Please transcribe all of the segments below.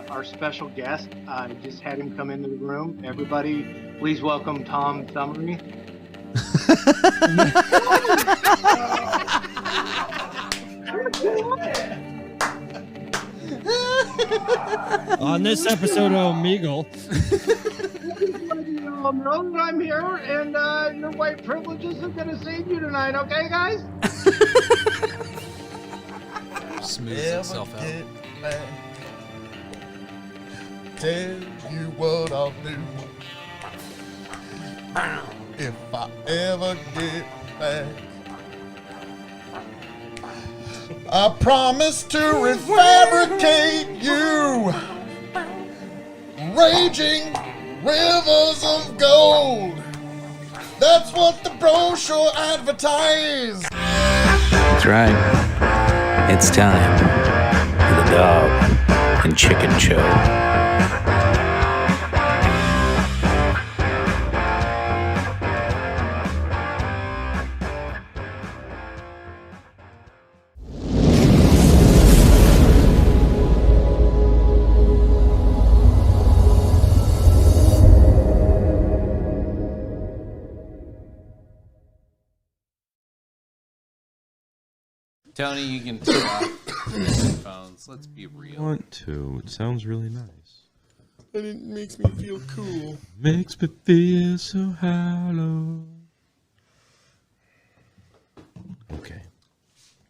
Our special guest, I just had him come into the room. Everybody, please welcome Tom Thummery. On this episode of Omegle. Know that I'm here, and your white privileges are going to save you tonight, okay, guys? Smooths itself out. Tell you what I'll do if I ever get back. I promise to refabricate you, raging rivers of gold. That's what the brochure advertised. That's right. It's time for the Dog and Chicken Show. Tony, you can turn off your headphones. Let's be real. Want to. It sounds really nice. And it makes me feel cool. Makes me feel so hollow. Okay.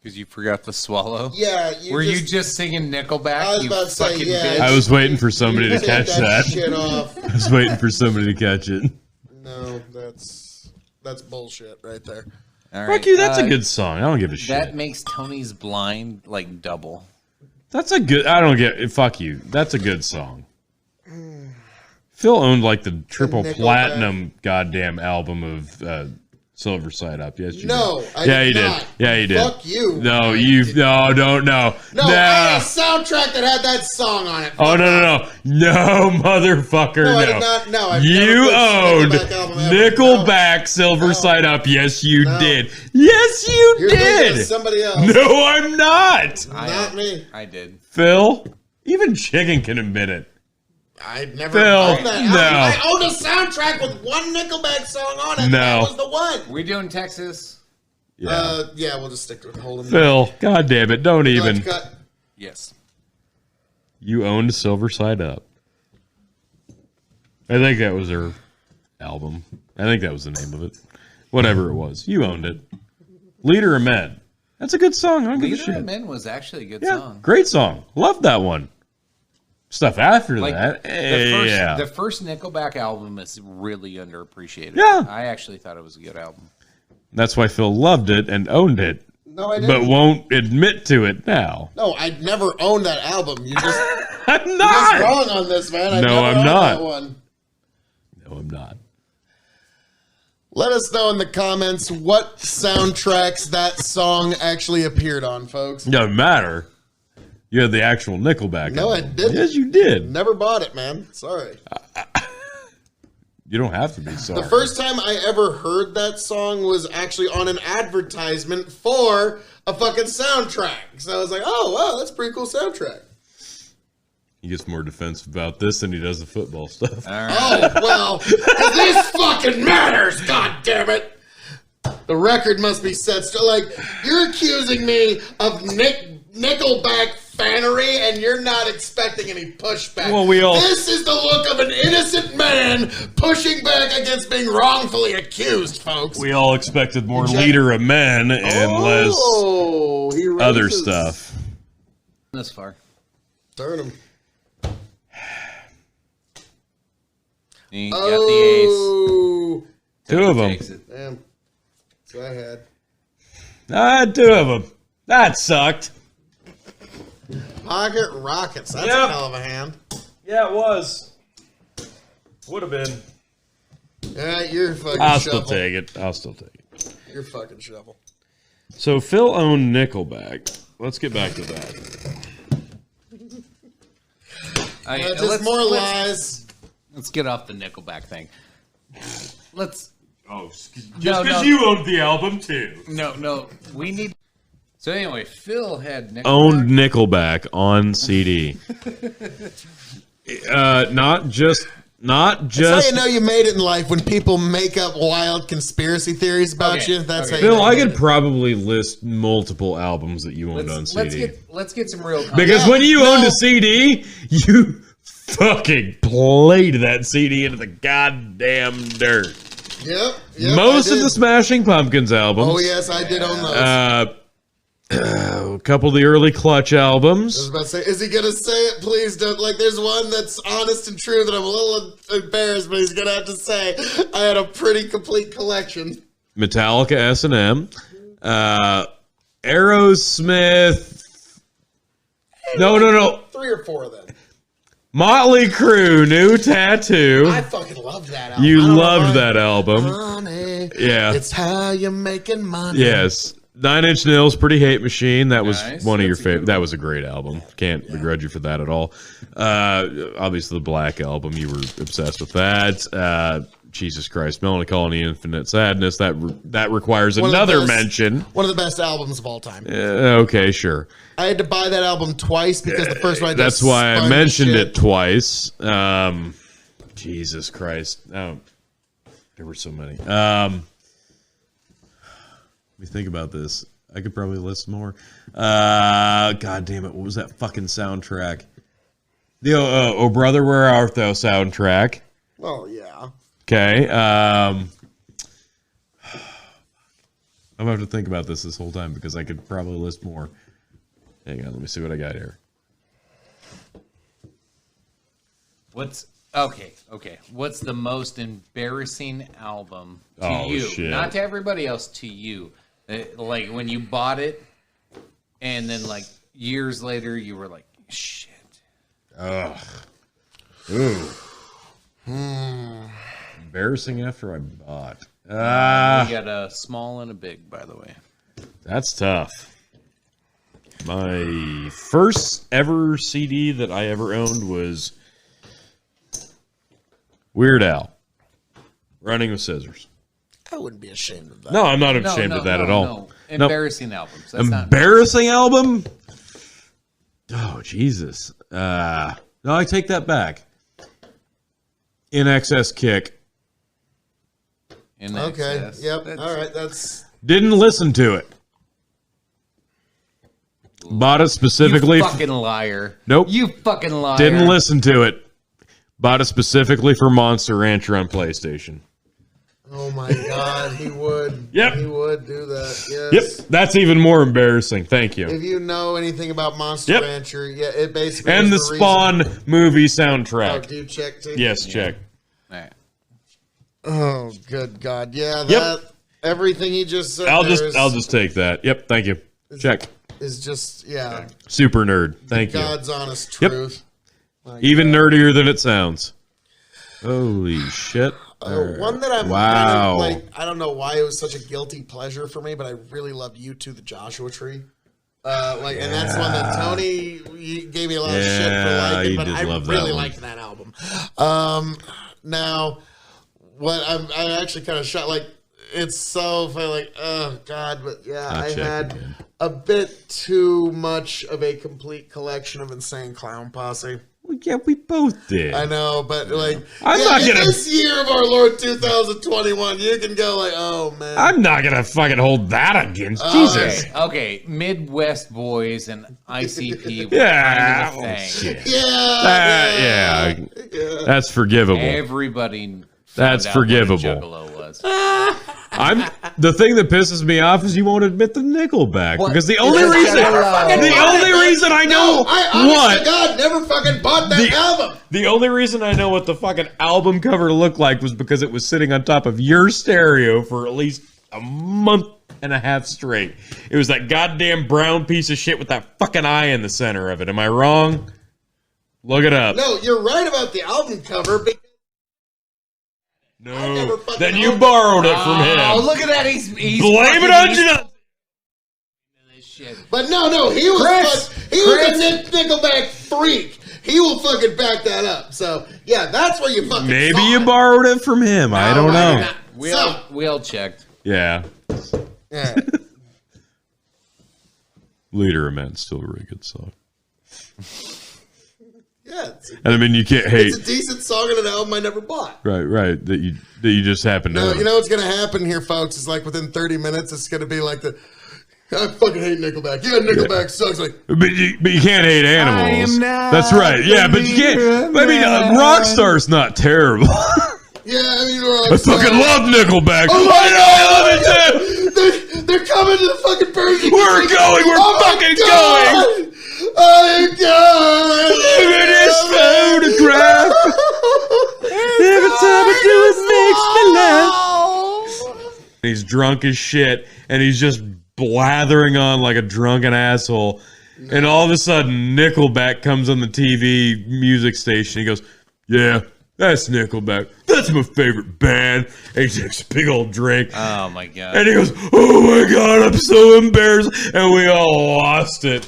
Because you forgot to swallow? Yeah. Were you just singing Nickelback? I was about to say, fucking yeah. bitch? I was waiting for somebody to Take catch that. shit off. I was waiting for somebody to catch it. No, that's bullshit right there. All Fuck you, that's a good song. I don't give a shit. That makes Tony's blind like double. That's a good... I don't get... Fuck you. That's a good song. Phil owned like the triple Nickelback. platinum goddamn album of Silver Side Up. Yes, you No, did. I Yeah, did you not. did. Yeah, you did. Fuck you. No, you... No, don't, no. No, I had a soundtrack that had that song on it. Oh, no, motherfucker, No, no. I did not. No, I've You never owned put Nickelback album ever. Nickelback Silver No. Side Up. Yes, you No. did. Yes, you You're thinking of did. somebody else. No, I'm not. Not me. I did. Phil, even Chicken can admit it. I'd never Phil, owned that album. no. I owned a soundtrack with one Nickelback song on it. No. That was the one. We doing Texas? Yeah. Yeah, we'll just stick to Hold 'em. Phil, god damn it, don't even. Let's cut. Yes. You owned Silver Side Up. I think that was her album. I think that was the name of it. Whatever it was. You owned it. Leader of Men. That's a good song. I don't give a Leader shit. of Men was actually a good Yeah, song. great song. Love that one. Stuff after Like that. the Yeah. first Nickelback album is really underappreciated. Yeah. I actually thought it was a good album. That's why Phil loved it and owned it, No, I didn't. but won't admit to it now. No, I'd never owned that album. You just I'm you're just not. wrong on this, man. I No, never I'm owned not. That one. No, I'm not. Let us know in the comments what soundtracks that song actually appeared on, folks. Doesn't matter. You had the actual Nickelback No, I album. didn't. Yes, you did. Never bought it, man. Sorry. You don't have to be sorry. The first time I ever heard that song was actually on an advertisement for a fucking soundtrack. So I was like, oh, wow, that's a pretty cool soundtrack. He gets more defensive about this than he does the football stuff. All right. Oh, well, 'cause this fucking matters, god damn it. The record must be set still. Like, you're accusing me of Nickelback fanery, and you're not expecting any pushback. Well, we all- This is the look of an innocent man pushing back against being wrongfully accused, folks. We all expected more Leader of Men and less he other raises. stuff. This far. Turn him. You got the ace. Oh, Two of them. Takes it. damn. So I had. Two of them. That sucked. Pocket Rockets. That's Yep. a hell of a hand. Yeah, it was. Would have been. Yeah, you're fucking I'll shovel. still take it. I'll still take it. You're fucking shovel. So Phil owned Nickelback. Let's get back to that. Just more lies. Let's get off the Nickelback thing. Let's Oh, just No, because no. you owned the album too. No, we need. So anyway, Phil had Nickelback. Owned Nickelback on CD. Not just. That's how you know you made it in life, when people make up wild conspiracy theories about Okay, you. That's okay. how you Phil, know I you could made it. probably list multiple albums that you owned on CD. Let's get some real. Because Yeah, when you no. owned a CD, you fucking played that CD into the goddamn dirt. Yep. Most I of did. the Smashing Pumpkins albums. Oh yes, I did own those. A couple of the early Clutch I was albums. about to say, is he gonna say it? Please don't. Like, there's one that's honest and true that I'm a little embarrassed, but he's gonna have to say I had a pretty complete collection. Metallica S&M. Aerosmith. No. 3 or 4 of them. Motley Crue, New Tattoo. I fucking loved that album. You I don't know loved why. that album. Money. Yeah. It's how you're making money. Yes. 9 Inch Nails, Pretty Hate Machine. That was Nice. one of your That's a good favorite. That was a great album. Can't begrudge you for that at all. Obviously, the Black Album. You were obsessed with that. Jesus Christ, Melancholy, Infinite Sadness. That requires One of the another best- mention. One of the best albums of all time. Okay, sure. I had to buy that album twice because the first one I That's just why I spun mentioned shit. it twice. Jesus Christ. Oh, there were so many. Let me think about this. I could probably list more. God damn it. What was that fucking soundtrack? The Oh Brother, Where Art Thou soundtrack. Oh yeah. Okay. I'm going to have to think about this whole time because I could probably list more. Hang on. Let me see what I got here. What's okay? What's the most embarrassing album to Oh, you? shit. Not to everybody else. To you, like when you bought it, and then like years later, you were like, "Shit." Ugh. Ooh. Embarrassing after I bought. We got a small and a big, by the way. That's tough. My first ever CD that I ever owned was Weird Al, Running with Scissors. I wouldn't be ashamed of that. No, I'm not ashamed of that at all. No. Embarrassing albums. That's not. Embarrassing album? Oh, Jesus. No, I take that back. In Excess Kick. In Okay. excess. Yep. That's- All right. That's Didn't listen to it. Bought it specifically. You fucking liar. Nope. You fucking liar. Didn't listen to it. Bought it specifically for Monster Rancher on PlayStation. oh my god. He would. Yep. He would do that. Yes. Yep, that's even more embarrassing. Thank you. If you know anything about Monster Yep. Rancher, yeah, it basically And the is reason- Spawn movie Oh, soundtrack. do you check too? Yes, check. All right. Oh, good God. Yeah, Yep. that everything he just said I'll there just take that. Yep, thank you. Check. is just Super nerd. Thank you. God's honest Yep. truth. My Even God. nerdier than it sounds. Holy shit. One that I'm Wow. kind of like, I don't know why it was such a guilty pleasure for me, but I really loved U2, the Joshua Tree. And that's one that Tony gave me a lot of shit for Yeah, liking, you but did I love that really one. liked that album. Now, what I actually kind of shot, like, it's so funny, like, oh God, but yeah, I'll I check had again. a bit too much of a complete collection of Insane Clown Posse. Well, yeah, we both did. I know, but like, I'm not in gonna- this year of our Lord 2021, you can go like, oh man, I'm not gonna fucking hold that against Jesus. Okay. Midwest Boys and ICP were Yeah. kind of a thing. shit. yeah, Yeah. That's forgivable. Everybody found That's out what a forgivable. Juggalo was. The thing that pisses me off is you won't admit the Nickelback because the only It's reason Juggalo. the only reason I know I honest what to God never fucking bought that album. the only reason I know what the fucking album cover looked like was because it was sitting on top of your stereo for at least a month and a half straight. It was that goddamn brown piece of shit with that fucking eye in the center of it. Am I wrong? Look it up. No, you're right about the album cover. Because No. never fucking Then you owned it. borrowed it from him. Oh, look at that. He's Blame it on John. this shit. But no, he was Chris, he was a Nickelback freak. He will fucking back that up. So yeah, that's where you fucking Maybe saw you it. borrowed it from him. I don't know. We all checked. Yeah. Yeah. Leader of Men, still a really good song. Yeah. And I mean, you can't hate. It's a decent song and an album I never bought. Right. That you just happen to. No, you know what's going to happen here, folks, is like within 30 minutes, it's going to be like I fucking hate Nickelback. Yeah, Nickelback sucks. Like, But you can't hate animals. not That's right. Yeah, but you can't. I mean, Rockstar's not terrible. yeah, I mean, I fucking love Nickelback. Oh my I know, I love it too. They're coming to the fucking Burger We're going. We're fucking going. Oh my god! Look at this photograph. Every time I do it makes me laugh. He's drunk as shit, and he's just blathering on like a drunken asshole. And all of a sudden, Nickelback comes on the TV music station. He goes, "Yeah, that's Nickelback. That's my favorite band." And he takes a big old drink. Oh my god. And he goes, "Oh my god, I'm so embarrassed." And we all lost it.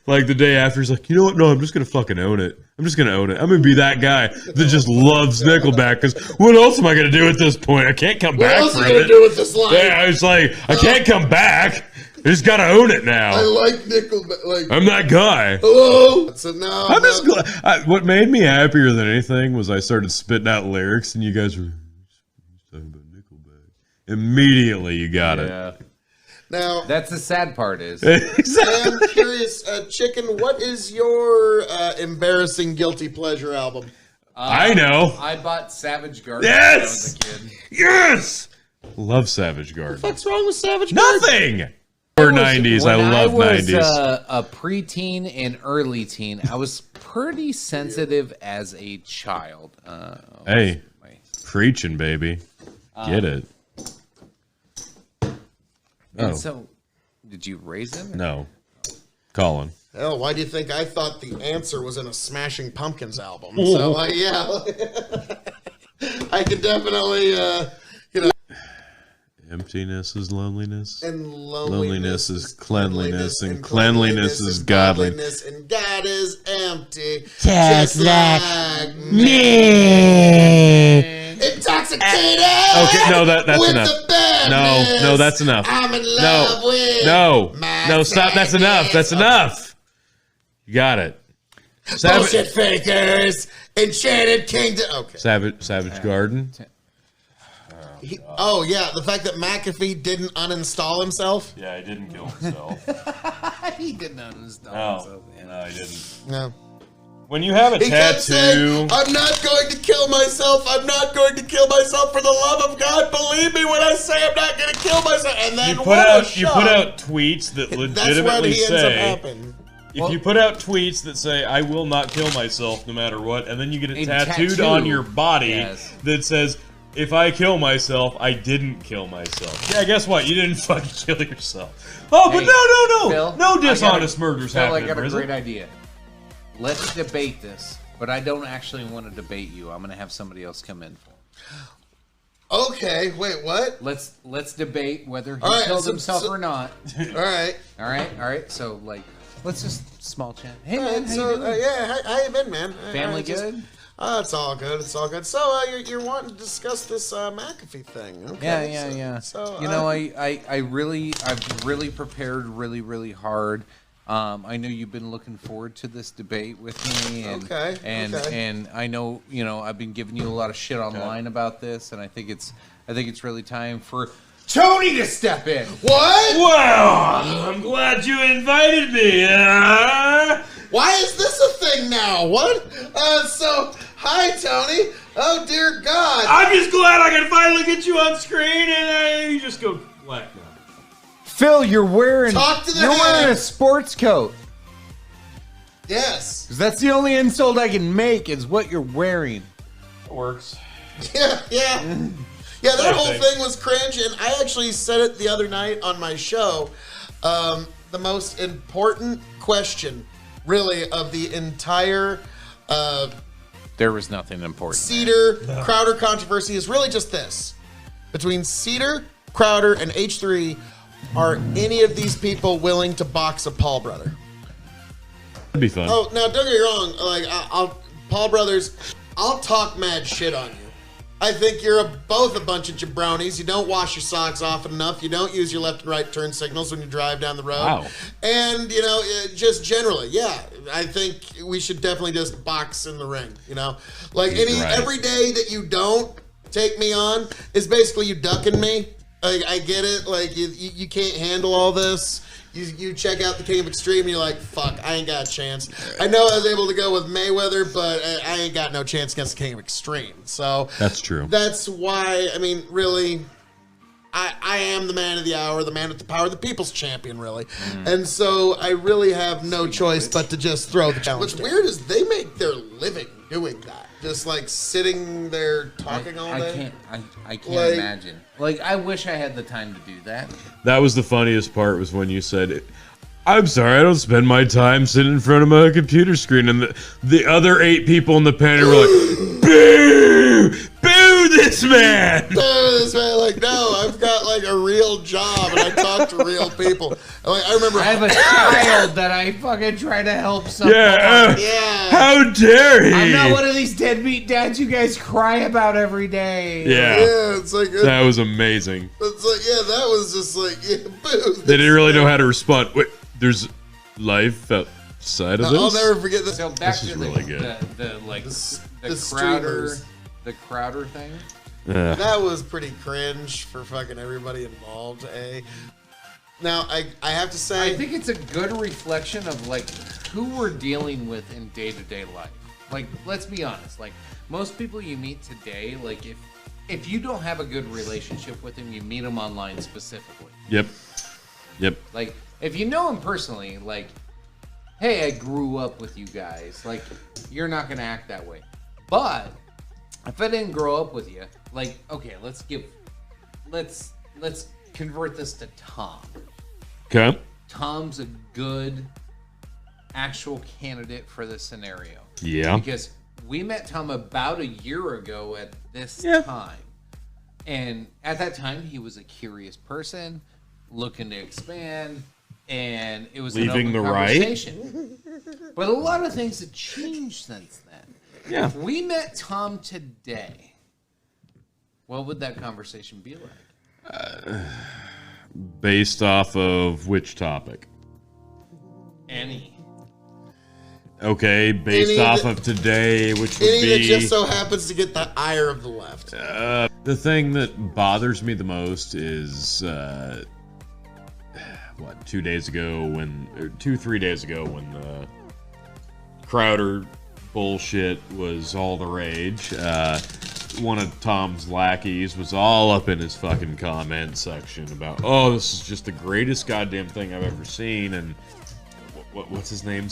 Like the day after, he's like, "You know what? No, I'm just going to fucking own it. I'm just going to own it. I'm going to be that guy that just loves Nickelback. Because what else am I going to do at this point? I can't come What back else from are you it." gonna do with this line? Yeah, it's like, I can't come back. I just got to own it now. I like Nickelback. Like, I'm that guy. hello. So now I'm just glad. What made me happier than anything was I started spitting out lyrics, and you guys were talking about Nickelback. Immediately, you got it. Yeah. Now, That's the sad part is. Exactly. I'm curious, Chicken, what is your embarrassing guilty pleasure album? I know. I bought Savage Garden Yes! when I was a kid. Yes. Love Savage Garden. What's wrong with Savage Garden? Nothing. Or 90s. I love When I was 90s. a preteen and early teen, I was pretty sensitive as a child. Hey, preaching, baby. Get it. And Oh. so, did you raise him? No. Colin. Hell, why do you think I thought the answer was in a Smashing Pumpkins album? So, yeah. I can definitely, Emptiness is loneliness. and Loneliness is cleanliness, and cleanliness is godliness. and God is empty, Just like me. Intoxicated. Okay, no, that's with enough. The badness. No, that's enough. I'm in love with No, stop. That's enough. That's enough. You got it. Bullshit fakers, Enchanted Kingdom. Okay. Savage Garden. Oh yeah, the fact that McAfee didn't uninstall himself. Yeah, he didn't kill himself. He did not install No, he didn't. No. When you have a He kept tattoo, saying, "I'm not going to kill myself. I'm not going to kill myself for the love of God. Believe me when I say I'm not going to kill myself." And then you put what a out shock. tweets that That's when legitimately he ends up say, happening. if you put out tweets that say, "I will not kill myself no matter what," and then you get it A tattooed tattoo. on your body Yes. that says, "If I kill myself, I didn't kill myself." Yeah, guess what? You didn't fucking kill yourself. Oh, but Hey, no. Phil, No I got dishonest murders Phil, happening I got in a prison. great idea. Let's debate this, but I don't actually want to debate you. I'm going to have somebody else come in. Okay, wait, what? Let's debate whether he All right, killed so- himself so- or not. All right. All right. So let's just small chat. Hey All man, right, how so you doing? yeah, how you been, man? Family Just- good? It's all good. It's all good. So you're wanting to discuss this McAfee thing? Okay. Yeah. So you know, I've really prepared really hard. I know you've been looking forward to this debate with me, and Okay, and I know I've been giving you a lot of shit online about this, and I think it's really time for Tony to step in. What? Well, I'm glad you invited me. Why is this a thing now? What? So hi, Tony. Oh dear God. I'm just glad I can finally get you on screen, and you just go black now. Phil, you're wearing Talk to the wearing hand. a sports coat. Yes. 'Cause that's the only insult I can make is what you're wearing. It works. Yeah. Yeah, that whole thing. thing was cringe, and I actually said it the other night on my show. The most important question, really, of the entire There was nothing important. Cedar Crowder controversy is really just this: between Cedar, Crowder, and H3, are any of these people willing to box a Paul brother? That'd be fun. Oh, now don't get me wrong. Like, Paul brothers, I'll talk mad shit on you. I think you're both a bunch of jabronis. You don't wash your socks often enough. You don't use your left and right turn signals when you drive down the road. Wow. And, just generally, yeah, I think we should definitely just box in the ring, Like, every day that you don't take me on is basically you ducking me. I get it. Like, you can't handle all this. You check out the King of Extreme and you're like, fuck, I ain't got a chance. I know I was able to go with Mayweather, but I ain't got no chance against the King of Extreme. So That's true. That's why, really, I am the man of the hour, the man with the power, the people's champion, really. And so I really have no choice but to just throw the challenge. What's weird is they make their living doing that. Just like sitting there talking all day. I can't imagine. Like, I wish I had the time to do that. That was the funniest part, was when you said, I'm sorry, I don't spend my time sitting in front of my computer screen. And the other 8 people in the panel were like, boo! Boo this man! Boo this man! Like, no, I've got like a real job and I talk to real people. Like, I remember I have a child that I fucking try to help support. yeah. How dare he? I'm not one of these deadbeat dads you guys cry about every day. Yeah, it's like that was amazing. It's like, yeah, that was just like, boo. They didn't really know how to respond. Wait, there's life outside of this? I'll never forget this. So back This to is really good. the Crowder streamers. the Crowder thing. That was pretty cringe for fucking everybody involved, eh? Now, I have to say, I think it's a good reflection of like who we're dealing with in day-to-day life. Like, let's be honest. Like, most people you meet today, like if you don't have a good relationship with them, you meet them online specifically. Yep. Like, if you know them personally, like, hey, I grew up with you guys. Like, you're not gonna act that way. But if I didn't grow up with you, like, okay, let's convert this to Tom. Okay. Tom's a good actual candidate for this scenario. Yeah. Because we met Tom about a year ago at this time. And at that time, he was a curious person, looking to expand, and it was Leaving an the open right. conversation. But a lot of things have changed since then. Yeah. If we met Tom today, what would that conversation be like? Based off of which topic? Any. Okay, based Any off that- of today, which would any that be... just so happens to get the ire of the left. the thing that bothers me the most is, 3 days ago when the Crowder bullshit was all the rage. One of Tom's lackeys was all up in his fucking comment section about, oh, this is just the greatest goddamn thing I've ever seen, and what's his name?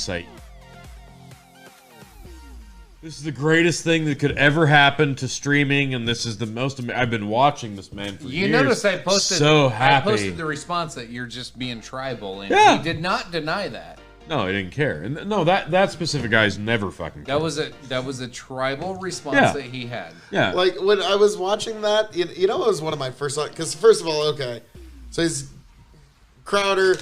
This is the greatest thing that could ever happen to streaming, and this is the most. I've been watching this man for years. You notice I posted. So happy. I posted the response that you're just being tribal, and Yeah. he did not deny that. No, I didn't care. And no, that specific guy's never fucking cared. That was a tribal response Yeah. that he had. Yeah. Like, when I was watching that, it was one of my first thoughts. Because, first of all, okay, so he's Crowder.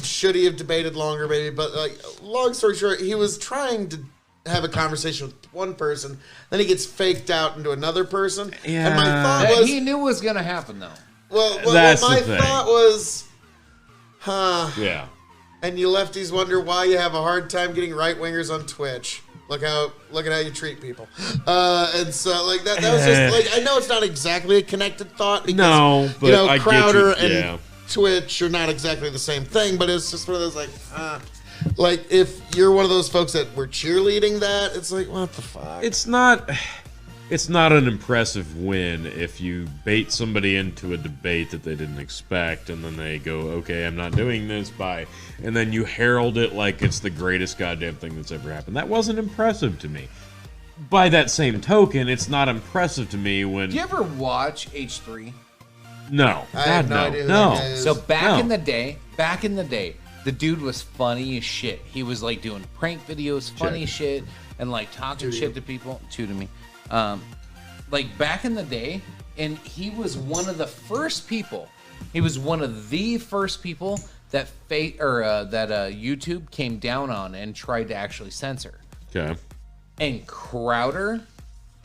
Should he have debated longer, maybe? But, like, long story short, he was trying to have a conversation with one person, then he gets faked out into another person. Yeah. And my thought That was, he knew was gonna happen though. well That's my the thing. thought was, Yeah. and you lefties wonder why you have a hard time getting right wingers on Twitch. Look at how you treat people. And so, like, that was just, like, I know it's not exactly a connected thought because, No, but I get Crowder you. and Yeah. Twitch are not exactly the same thing, but it's just one of those, like, if you're one of those folks that were cheerleading that, it's like, what the fuck? It's not an impressive win if you bait somebody into a debate that they didn't expect, and then they go, okay, I'm not doing this, bye. And then you herald it like it's the greatest goddamn thing that's ever happened. That wasn't impressive to me. By that same token, it's not impressive to me when... Do you ever watch H3? No. I have God, no idea who no. that guy is. So back No. in the day, the dude was funny as shit. He was like doing prank videos, funny Check. shit, and like talking shit to people. To me, like back in the day, and he was one of the first people. He was one of the first people that YouTube came down on and tried to actually censor. Okay. And Crowder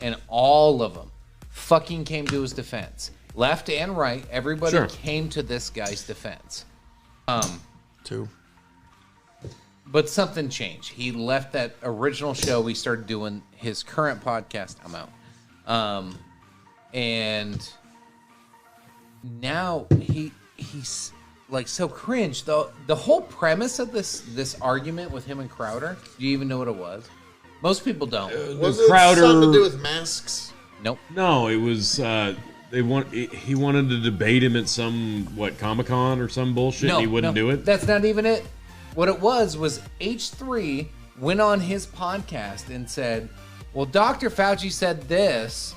and all of them fucking came to his defense. Left and right, everybody Sure. came to this guy's defense. Two. But something changed. He left that original show. We started doing his current podcast. I'm out. And now he's like so cringe. The whole premise of this argument with him and Crowder, do you even know what it was? Most people don't. Was it Crowder- something to do with masks? Nope. No, it was he wanted to debate him at some Comic-Con or some bullshit. And he wouldn't do it. That's not even it. What it was H3 went on his podcast and said, "Well, Dr. Fauci said this.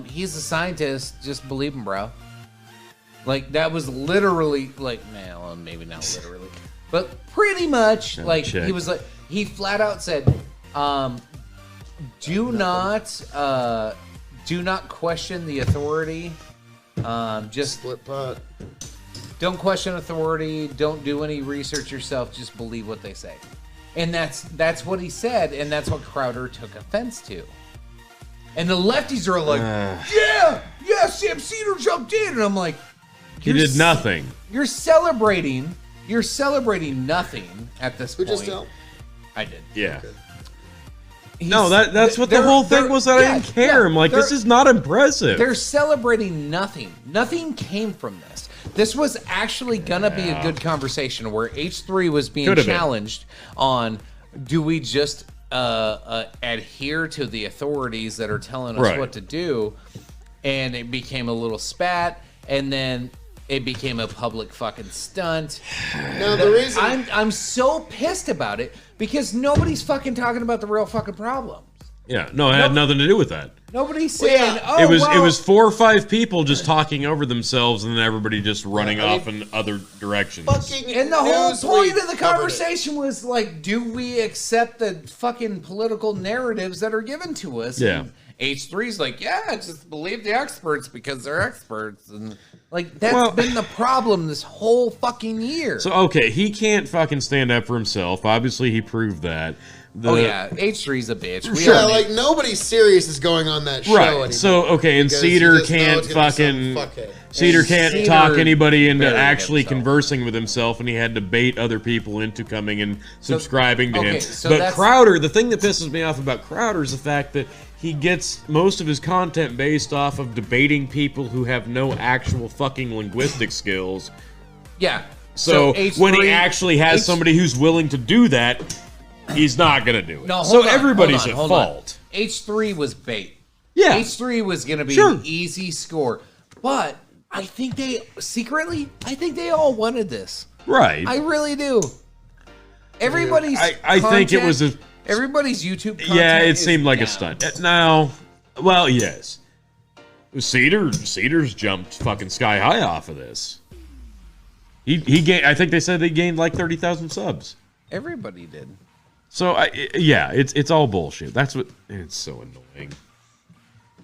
He's a scientist. Just believe him, bro." Like that was literally like, well, maybe not literally, but pretty much like check. he was like he flat out said, "Do not question the authority. Just Split pot. don't question authority. Don't do any research yourself. Just believe what they say." And that's what he said, and that's what Crowder took offense to. And the lefties are like, yeah, Sam Cedar jumped in, and I'm like, He did nothing. You're celebrating nothing at this Who point. just tell? I did. Yeah. He's- No, that's what the they're- whole thing they're- was. That I yeah, didn't care. yeah, I'm like, this they're- is not impressive. They're celebrating nothing. Nothing came from this. This was actually gonna be a good conversation where H3 was being Could've been. challenged on, do we just adhere to the authorities that are telling us Right. what to do? And it became a little spat, and then it became a public fucking stunt. Now the reason I'm so pissed about it because nobody's fucking talking about the real fucking problems. Yeah, no, it had nothing to do with that. Nobody's saying, yeah. "Oh, It was well, 4 or 5 people just talking over themselves, and then everybody just running I mean, off in other directions. fucking And the whole Newsweek point of the covered it. conversation was like, do we accept the fucking political narratives that are given to us? Yeah. And H3's like, yeah, just believe the experts because they're experts. And like, that's Well- been the problem this whole fucking year. So okay, he can't fucking stand up for himself. Obviously, he proved that. oh, yeah. H3's a bitch. We Yeah, already- like nobody serious is going on that show Right. anymore. So okay, and Because Cedar you just know can't it's gonna be fucking some fuckhead. Cedar can't Cedar talk anybody into buried actually himself. conversing with himself, and he had to bait other people into coming and subscribing to okay, him. so But that's- Crowder, the thing that pisses me off about Crowder is the fact that he gets most of his content based off of debating people who have no actual fucking linguistic skills. yeah. So when he H3 actually has somebody who's willing to do that, he's not gonna do it. No, so hold on, everybody's hold on, at hold on. fault. H3 was bait. Yeah. H3 was going to be Sure. an easy score. But I think they all wanted this. Right. I really do. Everybody's I think it was a everybody's YouTube content yeah, it is seemed like a down. stunt. No, well, yes. Cedars jumped fucking sky high off of this. He gained. I think they said they gained like 30,000 subs. Everybody did. So it's all bullshit. That's what. It's so annoying.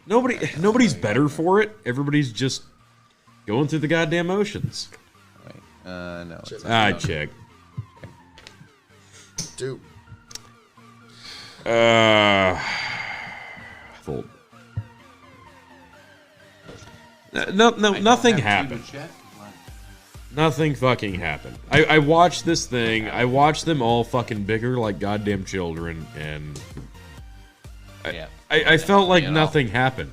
Nobody's better for it. Everybody's just going through the goddamn motions. Wait, no. It's I check. Dude, Fold. No, nothing happened. Nothing fucking happened. I watched this thing. I watched them all fucking bicker like goddamn children, and yeah. I felt like You know. nothing happened.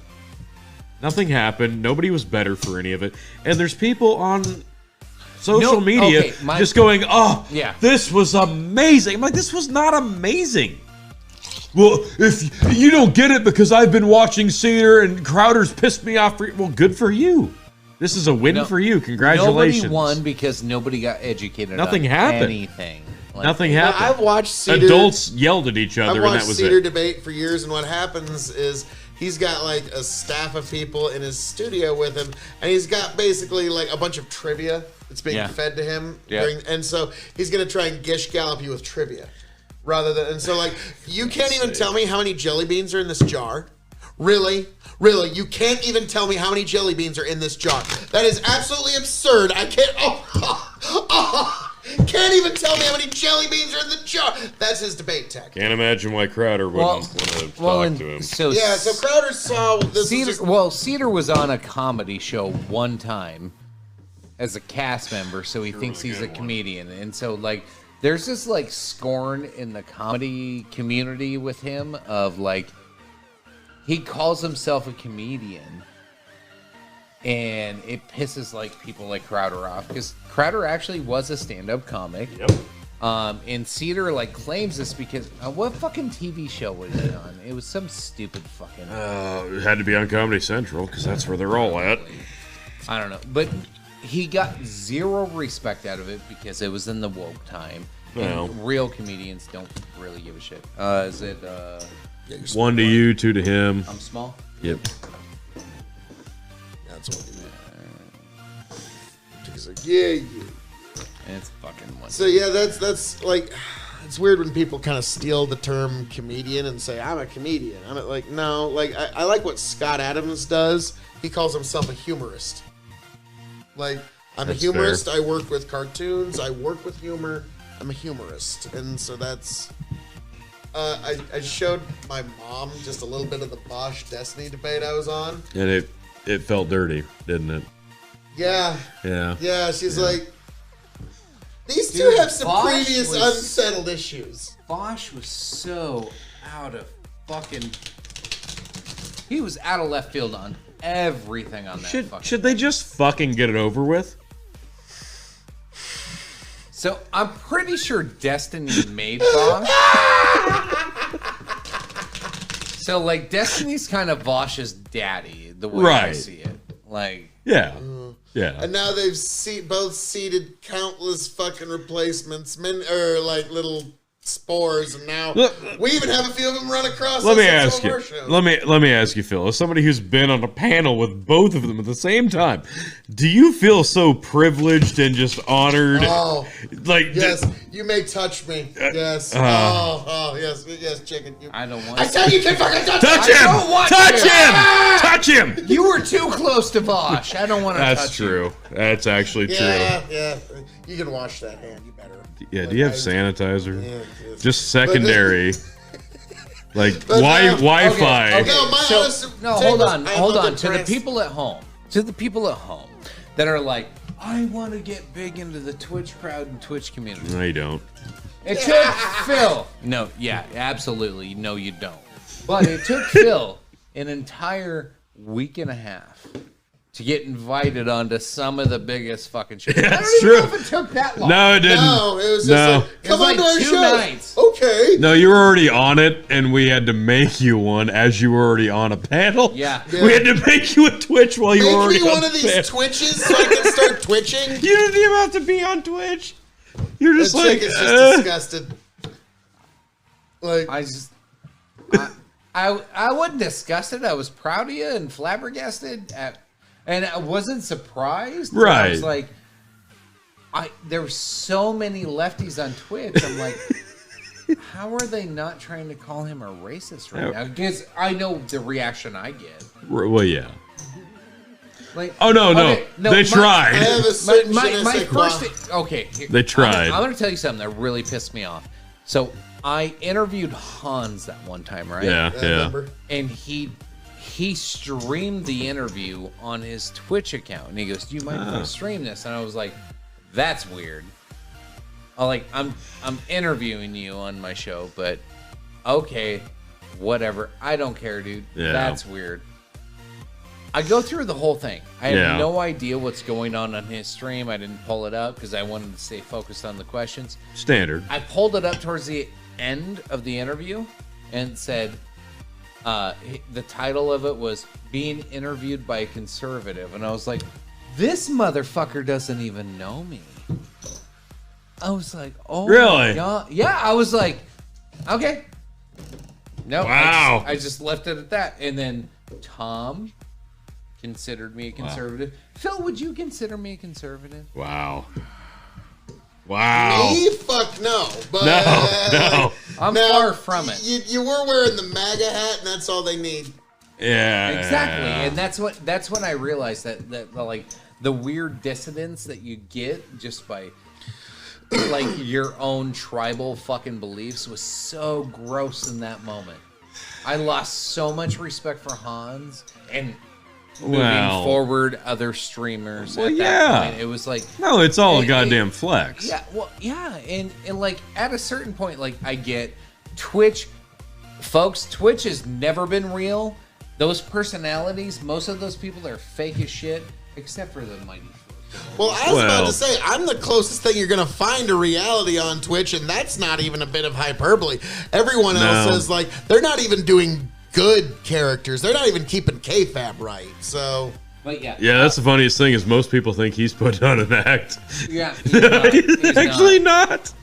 Nothing happened. Nobody was better for any of it. And there's people on social No, media okay, just going, "Oh, Yeah. this was amazing." I'm like, this was not amazing. Well, if you don't get it because I've been watching Cedar and Crowder's pissed me off. Well, good for you. This is a win No, for you. Congratulations. Nobody won because nobody got educated. Nothing on happened. Anything. Like, Nothing now, happened. I've watched Cedar. Adults yelled at each I've other, and watched that was Cedar it. debate for years, and what happens is he's got like a staff of people in his studio with him, and he's got basically like a bunch of trivia that's being Yeah. fed to him. Yeah. And so he's gonna try and gish gallop you with trivia, rather than. And so like you can't even tell me how many jelly beans are in this jar. Really? Really? You can't even tell me how many jelly beans are in this jar. That is absolutely absurd. I can't. Can't even tell me how many jelly beans are in the jar. That's his debate tactic. Can't imagine why Crowder wouldn't want to talk to him. So Yeah, so Crowder saw this. Cedar was on a comedy show one time as a cast member, so he thinks he's a comedian, and so like there's this like scorn in the comedy community with him of like he calls himself a comedian, and it pisses like people like Crowder off because Crowder actually was a stand-up comic. Yep. And Cedar like claims this because what fucking TV show was it on? It was some stupid fucking. It had to be on Comedy Central because that's where they're all at. I don't know, but he got zero respect out of it because it was in the woke time. Well. And real comedians don't really give a shit. Is it? One to you, two to him. I'm small. Yep. That's what he meant. He's like, yeah. And it's fucking one. So yeah, that's like, it's weird when people kind of steal the term comedian and say, I'm a comedian. I'm like, no, like I like what Scott Adams does. He calls himself a humorist. Like, I'm That's a humorist. fair. I work with cartoons. I work with humor. I'm a humorist. And so that's, I showed my mom just a little bit of the Bosch Destiny debate I was on. And it felt dirty, didn't it? Yeah. Yeah. Yeah, she's like, these two Dude, have some Bosch previous was- unsettled issues. Bosch was so out of fucking. He was out of left field on everything on that. Should they just fucking get it over with? So I'm pretty sure Destiny made Bosch. So like Destiny's kind of Bosch's daddy, the way I Right. see it. Like Yeah. Yeah. And now they've both seeded countless fucking replacements, or like little spores, and now Look- we even have a few of them run across. Let us me on ask some of you. our shows. Let me ask you, Phil. As somebody who's been on a panel with both of them at the same time, do you feel so privileged and just honored? Oh, Like yes, you may touch me. Yes. Yes, chicken. I don't want. I said you can fucking touch touch me. him! don't want Touch to. him! Touch him! You were too close to Bosch. I don't want to touch That's you. true. That's actually true. Yeah. You can wash that hand. You better. Yeah, do you have sanitizer? Yeah, yes. Just secondary. Like But now- Wi-Fi. Okay, No, my so, honest no, take hold was, on, I hold love on. the To the trans- people at home, that are like, I want to get big into the Twitch crowd and Twitch community. No, you don't. It took Phil. No, yeah, absolutely. No, you don't. But it took Phil an entire week and a half to get invited onto some of the biggest fucking shit. I don't That's even know true. if it took that long. No, it didn't. No, it was just No. like, come was on to like our 2 show. nights. Okay. No, you were already on it, and we had to make you one as you were already on a panel. Yeah. We had to make you a Twitch while you were Make already me on one of the these panel. twitches so I can start twitching. You didn't even have to be on Twitch. You're The just like, chick is just disgusted. Like, I just, I wasn't disgusted. I was proud of you and flabbergasted and I wasn't surprised. But I was Right. like, there were so many lefties on Twitch. I'm like, how are they not trying to call him a racist right now? Because I know the reaction I get. well, yeah. Like, Oh no, okay, they I tried. have a certain my je ne sais quoi. first okay. They tried. I'm gonna tell you something that really pissed me off. So I interviewed Hans that one time, right? Yeah, I yeah. remember. And he streamed the interview on his Twitch account, and he goes, "Do you mind if I stream this?" And I was like, "That's weird." I'm interviewing you on my show, but okay, whatever. I don't care, dude. Yeah. That's weird. I go through the whole thing. I have Yeah. no idea what's going on his stream. I didn't pull it up because I wanted to stay focused on the questions. Standard. I pulled it up towards the end of the interview and said the title of it was "Being Interviewed by a Conservative," and I was like, "This motherfucker doesn't even know me." I was like, "Oh, Really? my God." Yeah, I was like, "Okay." No, Wow. I just left it at that, and then Tom considered me a conservative. Phil, would you consider me a conservative? Wow. Wow. Me? Fuck no. But, No. I'm now, far from it. You were wearing the MAGA hat, and that's all they need. Yeah. Exactly, and that's when I realized that like the weird dissonance that you get just by like your own tribal fucking beliefs was so gross in that moment. I lost so much respect for Hans and moving forward other streamers. Well, at that point, it was like no, it's all a goddamn flex. Yeah, well, yeah, and like at a certain point, like I get Twitch, folks. Twitch has never been real. Those personalities, most of those people are fake as shit, except for the Mighty. Well, I was about to say, I'm the closest thing you're going to find to reality on Twitch, and that's not even a bit of hyperbole. Everyone else is like, they're not even doing good characters. They're not even keeping kayfabe right. So, but yeah, that's the funniest thing is most people think he's put on an act. Yeah, he's actually not.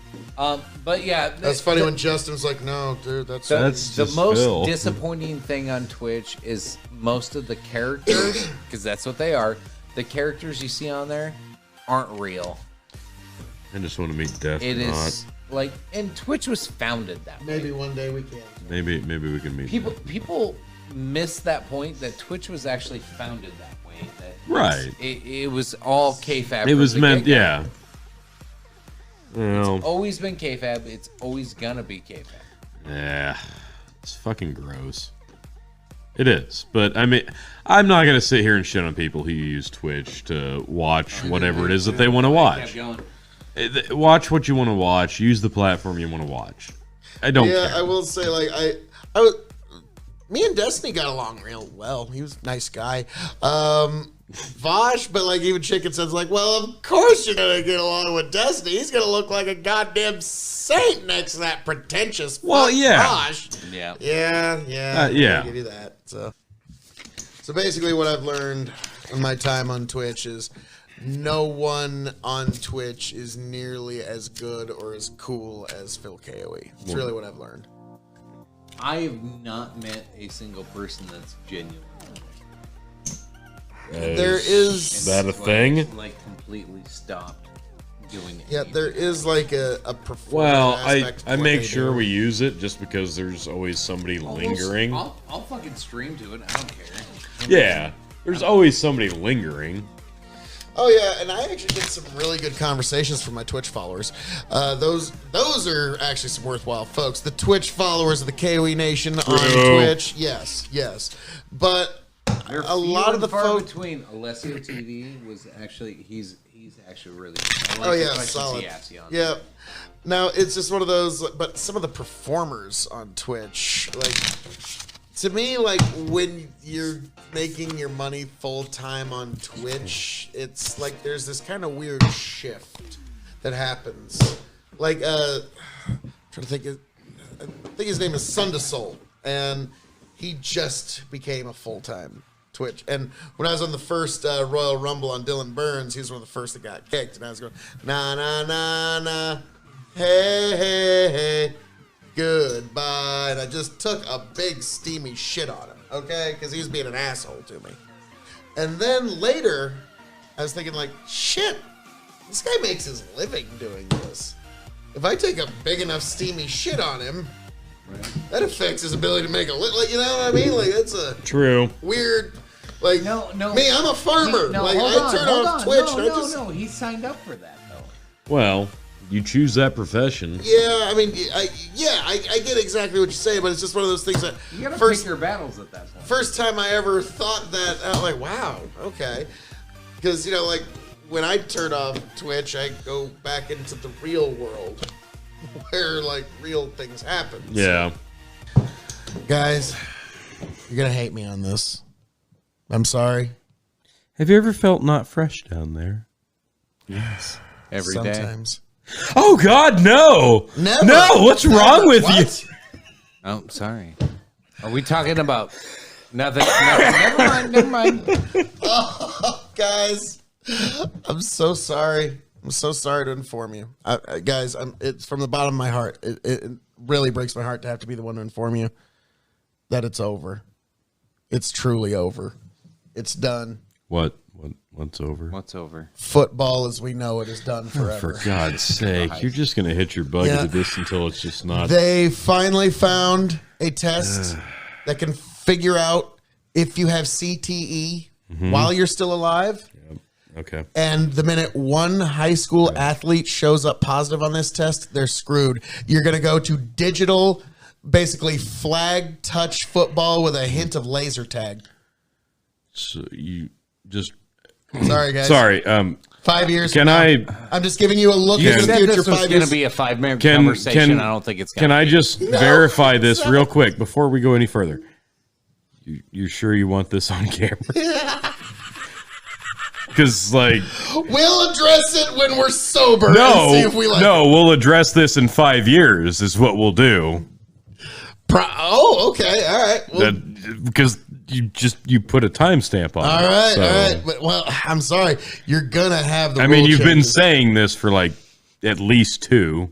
But yeah, that's funny when Justin's like, "No, dude, that's the most disappointing thing on Twitch is most of the characters, because that's what they are. The characters you see on there aren't real. I just want to meet Death. It is like, and Twitch was founded that way. Maybe one day we can. Maybe we can meet people miss that point that Twitch was actually founded that way. Right. It was all kayfabe. It was meant, yeah. It's always been kayfabe. It's always gonna be kayfabe. Yeah, it's fucking gross. It is, but I mean, I'm not gonna sit here and shit on people who use Twitch to watch whatever it is that they want to watch. Watch what you want to watch. Use the platform you want to watch. I don't care. I will say, like, me and Destiny got along real well. He was a nice guy. Vosh, but like even Chicken says, like, well, of course you're gonna get along with Destiny. He's gonna look like a goddamn saint next to that pretentious Vosh. Yeah. I'll give you that. So basically, what I've learned in my time on Twitch is no one on Twitch is nearly as good or as cool as Phil KOE. It's really what I've learned. I have not met a single person that's genuine. There is that a thing? Like completely stopped doing it. Yeah, there is like a performance. Well, aspect I to what make they sure do. we use it just because there's always somebody lingering. I'll fucking stream to it. I don't care. Yeah, there's always somebody lingering. Oh yeah, and I actually did some really good conversations for my Twitch followers. Those are actually some worthwhile folks. The Twitch followers of the KOE Nation on Twitch, yes. But a lot of the folks between Alessio TV was actually he's actually really solid. Yeah. Now it's just one of those, but some of the performers on Twitch, like, to me, like, when you're making your money full time on Twitch, it's like there's this kind of weird shift that happens. Like, I'm trying to think, I think his name is Sundasoul, and he just became a full time Twitch. And when I was on the first Royal Rumble on Dylan Burns, he was one of the first that got kicked, and I was going, na na na na, hey hey hey, goodbye. And I just took a big steamy shit on him, okay? Because he was being an asshole to me. And then later, I was thinking, like, shit, this guy makes his living doing this. If I take a big enough steamy shit on him, that affects his ability to make a living. Like, you know what I mean? Like, that's a true weird. Like, no. Me, I'm a farmer. I turn off Twitch. No, he signed up for that though. Well, you choose that profession. Yeah, I mean, I get exactly what you say, but it's just one of those things that you gotta pick your battles at that point. First time I ever thought that, I was like, wow, okay, because you know, like when I turn off Twitch, I go back into the real world where like real things happen. Yeah, so, guys, you're gonna hate me on this. I'm sorry. Have you ever felt not fresh down there? Yes. Every day. Sometimes. Oh God, no! Never. No, what's wrong with you? Oh, sorry. Are we talking about nothing? Never mind. Oh, guys, I'm so sorry. I'm so sorry to inform you, guys. It's from the bottom of my heart. It really breaks my heart to have to be the one to inform you that it's over. It's truly over. It's done. What's over? What's over? Football as we know it is done forever. For God's sake, you're just gonna hit your bug into this until it's just not. They finally found a test that can figure out if you have CTE while you're still alive. Okay. And the minute one high school athlete shows up positive on this test, they're screwed. You're going to go to digital, basically flag touch football with a hint of laser tag. So you just Sorry, guys. sorry. 5 years. Can from now. I? I'm just giving you a look You into the said future. this was 5 going years. to be a 5-minute Can- conversation. can- I don't think it's going Can to I be. just verify this real quick before we go any further? You sure you want this on camera? Because like We'll address it when we're sober. And see if we like no, we'll address this in 5 years. Is what we'll do. Oh, okay. All right. Well, Because you put a timestamp on all it. right. so- All right. But, well, I'm sorry. You're going to have the I mean, rule you've been changes. saying this for like at least 2.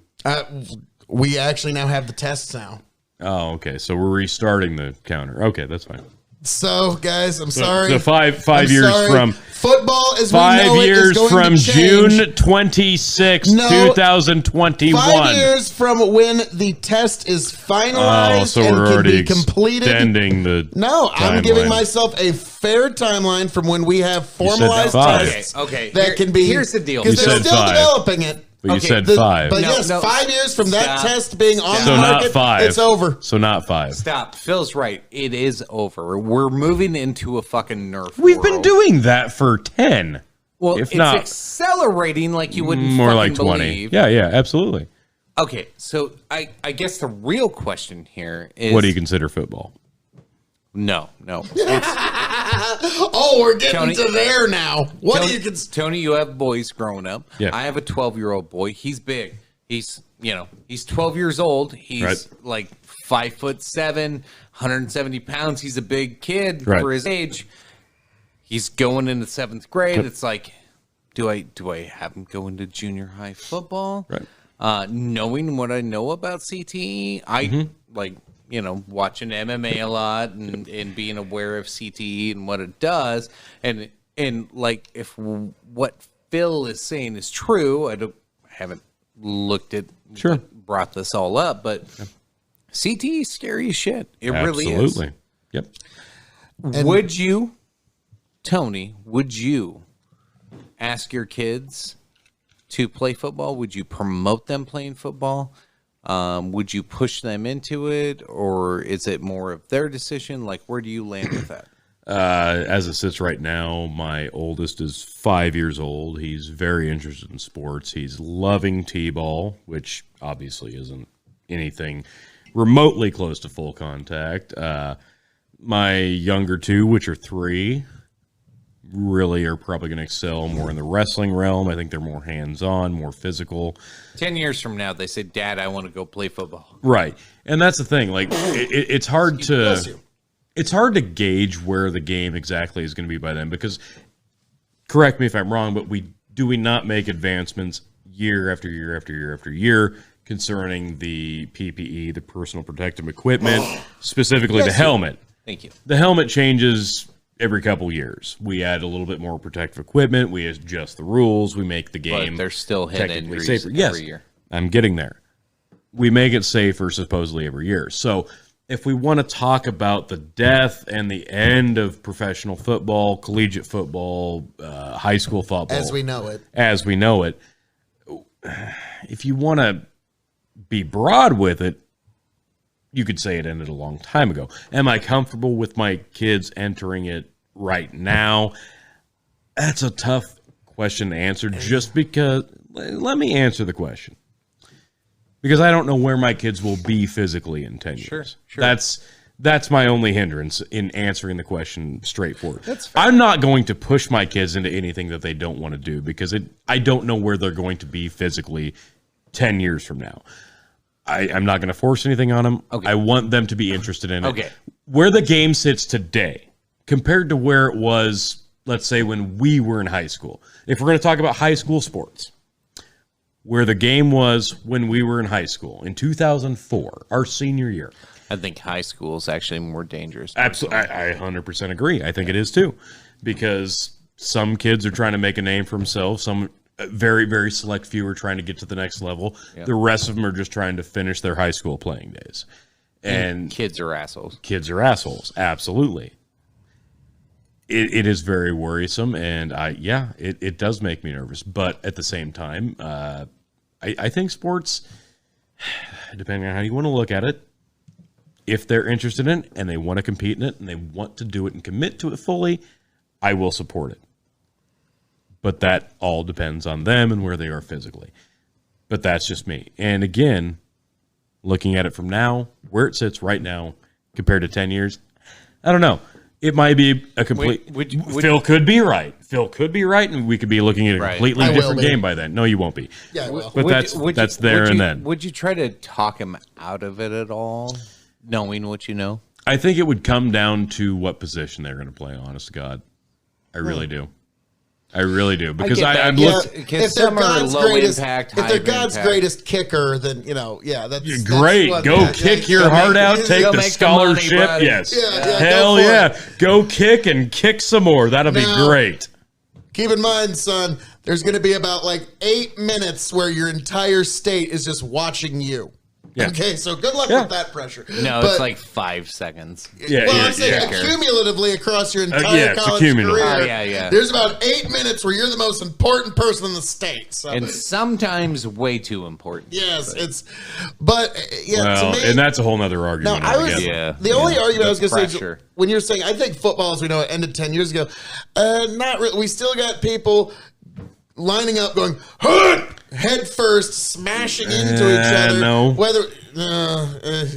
We actually now have the tests now. Oh, okay. So we're restarting the counter. Okay, that's fine. So, guys, I'm sorry. So five I'm years sorry. from football as we 5 know it is years going from to change. June 26, No. 2021. 5 years from when the test is finalized Oh, so and we're can already be completed. extending the No, I'm timeline. giving myself a fair timeline from when we have formalized 5. tests Okay, that can be. Here's the deal. Because You they're said still 5. developing it. But you Okay, said The- 5. But No, yes, no. 5 years from that Stop. test being on so the not market, 5. it's over. So not 5. Stop. Phil's right. It is over. We're moving into a fucking Nerf We've been world. doing that for 10. Well, if it's not- accelerating like you wouldn't More fucking like 20. believe. Yeah, absolutely. Okay, so I guess the real question here is What do you consider football? No. Oh, we're getting Tony- to there now. What Tony, do you consider? Tony, you have boys growing up. Yeah. I have a 12-year-old boy. He's big. He's 12 years old. He's Right. like 5'7", 170 pounds. He's a big kid Right. for his age. He's going into 7th grade. It's like, do I have him go into junior high football? Right. Knowing what I know about CTE, I like, watching MMA a lot and being aware of CTE and what it does. And like, if what Phil is saying is true, I haven't looked at, Sure. brought this all up, but CTE is scary as shit. It really is. Absolutely. Yep. Would you, Tony, ask your kids to play football? Would you promote them playing football? Would you push them into it, or is it more of their decision? Like, where do you land with that? As it sits right now, my oldest is 5 years old. He's very interested in sports. He's loving t-ball, which obviously isn't anything remotely close to full contact. My younger 2, which are 3, really are probably going to excel more in the wrestling realm. I think they're more hands-on, more physical. 10 years from now, they say, Dad, I want to go play football. Right. And that's the thing. Like, it's hard to... Bless you. It's hard to gauge where the game exactly is going to be by then because, correct me if I'm wrong, but we not make advancements year after year after year after year concerning the PPE, the personal protective equipment, specifically the helmet. Thank you. The helmet changes every couple years. We add a little bit more protective equipment. We adjust the rules. We make the game But there's still head technically injuries safer. every Yes, year. I'm getting there. We make it safer supposedly every year. So if we want to talk about the death and the end of professional football, collegiate football, high school football, As we know it. if you want to be broad with it, you could say it ended a long time ago. Am I comfortable with my kids entering it right now? That's a tough question to answer just because, let me answer the question. Because I don't know where my kids will be physically in 10 years. Sure. That's my only hindrance in answering the question straightforward. I'm not going to push my kids into anything that they don't want to do because I don't know where they're going to be physically 10 years from now. I'm not going to force anything on them. Okay. I want them to be interested in it. Okay. Where the game sits today compared to where it was, let's say, when we were in high school. If we're going to talk about high school sports, where the game was when we were in high school in 2004, our senior year. I think high school is actually more dangerous. Absolutely. I 100% agree. I think it is too, because some kids are trying to make a name for themselves. Some very, very select few are trying to get to the next level. Yep. The rest of them are just trying to finish their high school playing days. And Kids are assholes. kids are assholes. Absolutely. it is very worrisome, and it does make me nervous. But at the same time, I think sports, depending on how you want to look at it, if they're interested in it and they want to compete in it and they want to do it and commit to it fully, I will support it. But that all depends on them and where they are physically. But that's just me. And again, looking at it from now, where it sits right now compared to 10 years, I don't know. It might be a complete... Phil could be right. Phil could be right, and we could be looking at a completely different game by then. No, you won't be. Yeah, I will. But that's there and then. Would you try to talk him out of it at all, knowing what you know? I think it would come down to what position they're going to play, honest to God. I really do. I really do. Because I've looked... If they're God's greatest kicker, then, that's... Great. Go kick your heart out. Take the scholarship. Yes. Hell yeah. Go kick and kick some more. That'll be great. Keep in mind, son, there's going to be about 8 minutes where your entire state is just watching you. Yeah. Okay, so good luck with that pressure. No, it's 5 seconds. I'm saying accumulatively across your entire college career, there's about 8 minutes where you're the most important person in the state. So. And sometimes way too important. Yes, to me, and that's a whole nother argument. The only argument I was going to say is when you're saying, I think football, as we know, it ended 10 years ago. Not really. We still got people lining up going, head first, smashing into each other. No. Whether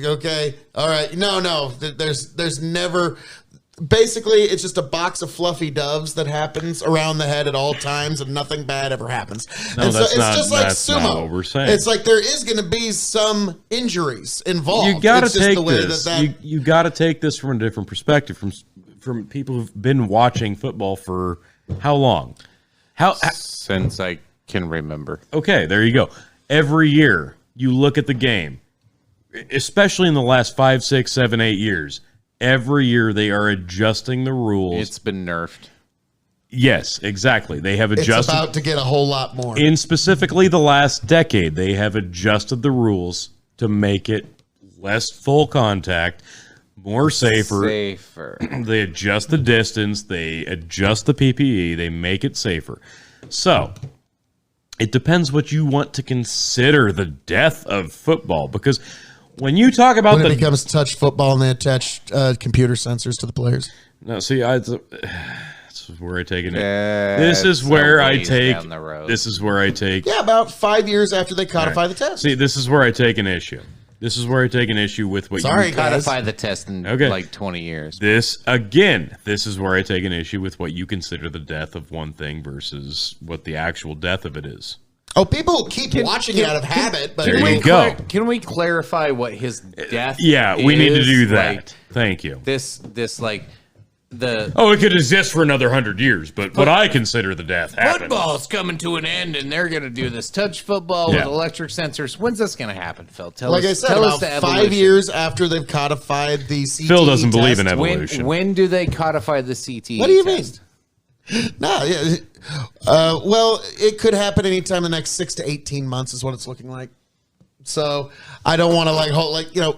okay, all right, no. There's never. Basically, it's just a box of fluffy doves that happens around the head at all times, and nothing bad ever happens. No, and so it's not, just like that's sumo. Not what we're saying. It's like there is going to be some injuries involved. You got to take this. You got to take this from a different perspective, from people who've been watching football for how long? Since I can remember. Okay, there you go. Every year you look at the game, especially in the last 5, 6, 7, 8 years. Every year they are adjusting the rules. It's been nerfed. Yes, exactly. They have adjusted. It's about to get a whole lot more. In specifically the last decade, they have adjusted the rules to make it less full contact, more safer. They adjust the distance. They adjust the PPE. They make it safer. So it depends what you want to consider the death of football. Because when you talk about when it becomes touch football and they attach computer sensors to the players. No, see, this is where I take it. This is where I take. This is where I take. Yeah, about 5 years after they codify the test. See, this is where I take an issue. This is where I take an issue with what you codify the test in 20 years. This is where I take an issue with what you consider the death of one thing versus what the actual death of it is. Oh, people keep watching it out of habit, but there you go. Can we clarify what his death we need to do that. Thank you. It could exist for another 100 years, but what I consider the death happened. Football's coming to an end, and they're going to do this touch football with electric sensors. When's this going to happen, Phil? Tell us about the 5 years after they've codified the CTE Phil doesn't test. believe in evolution. When do they codify the CTE What do you test? mean? No, well, it could happen anytime in the next 6 to 18 months is what it's looking like. So I don't want to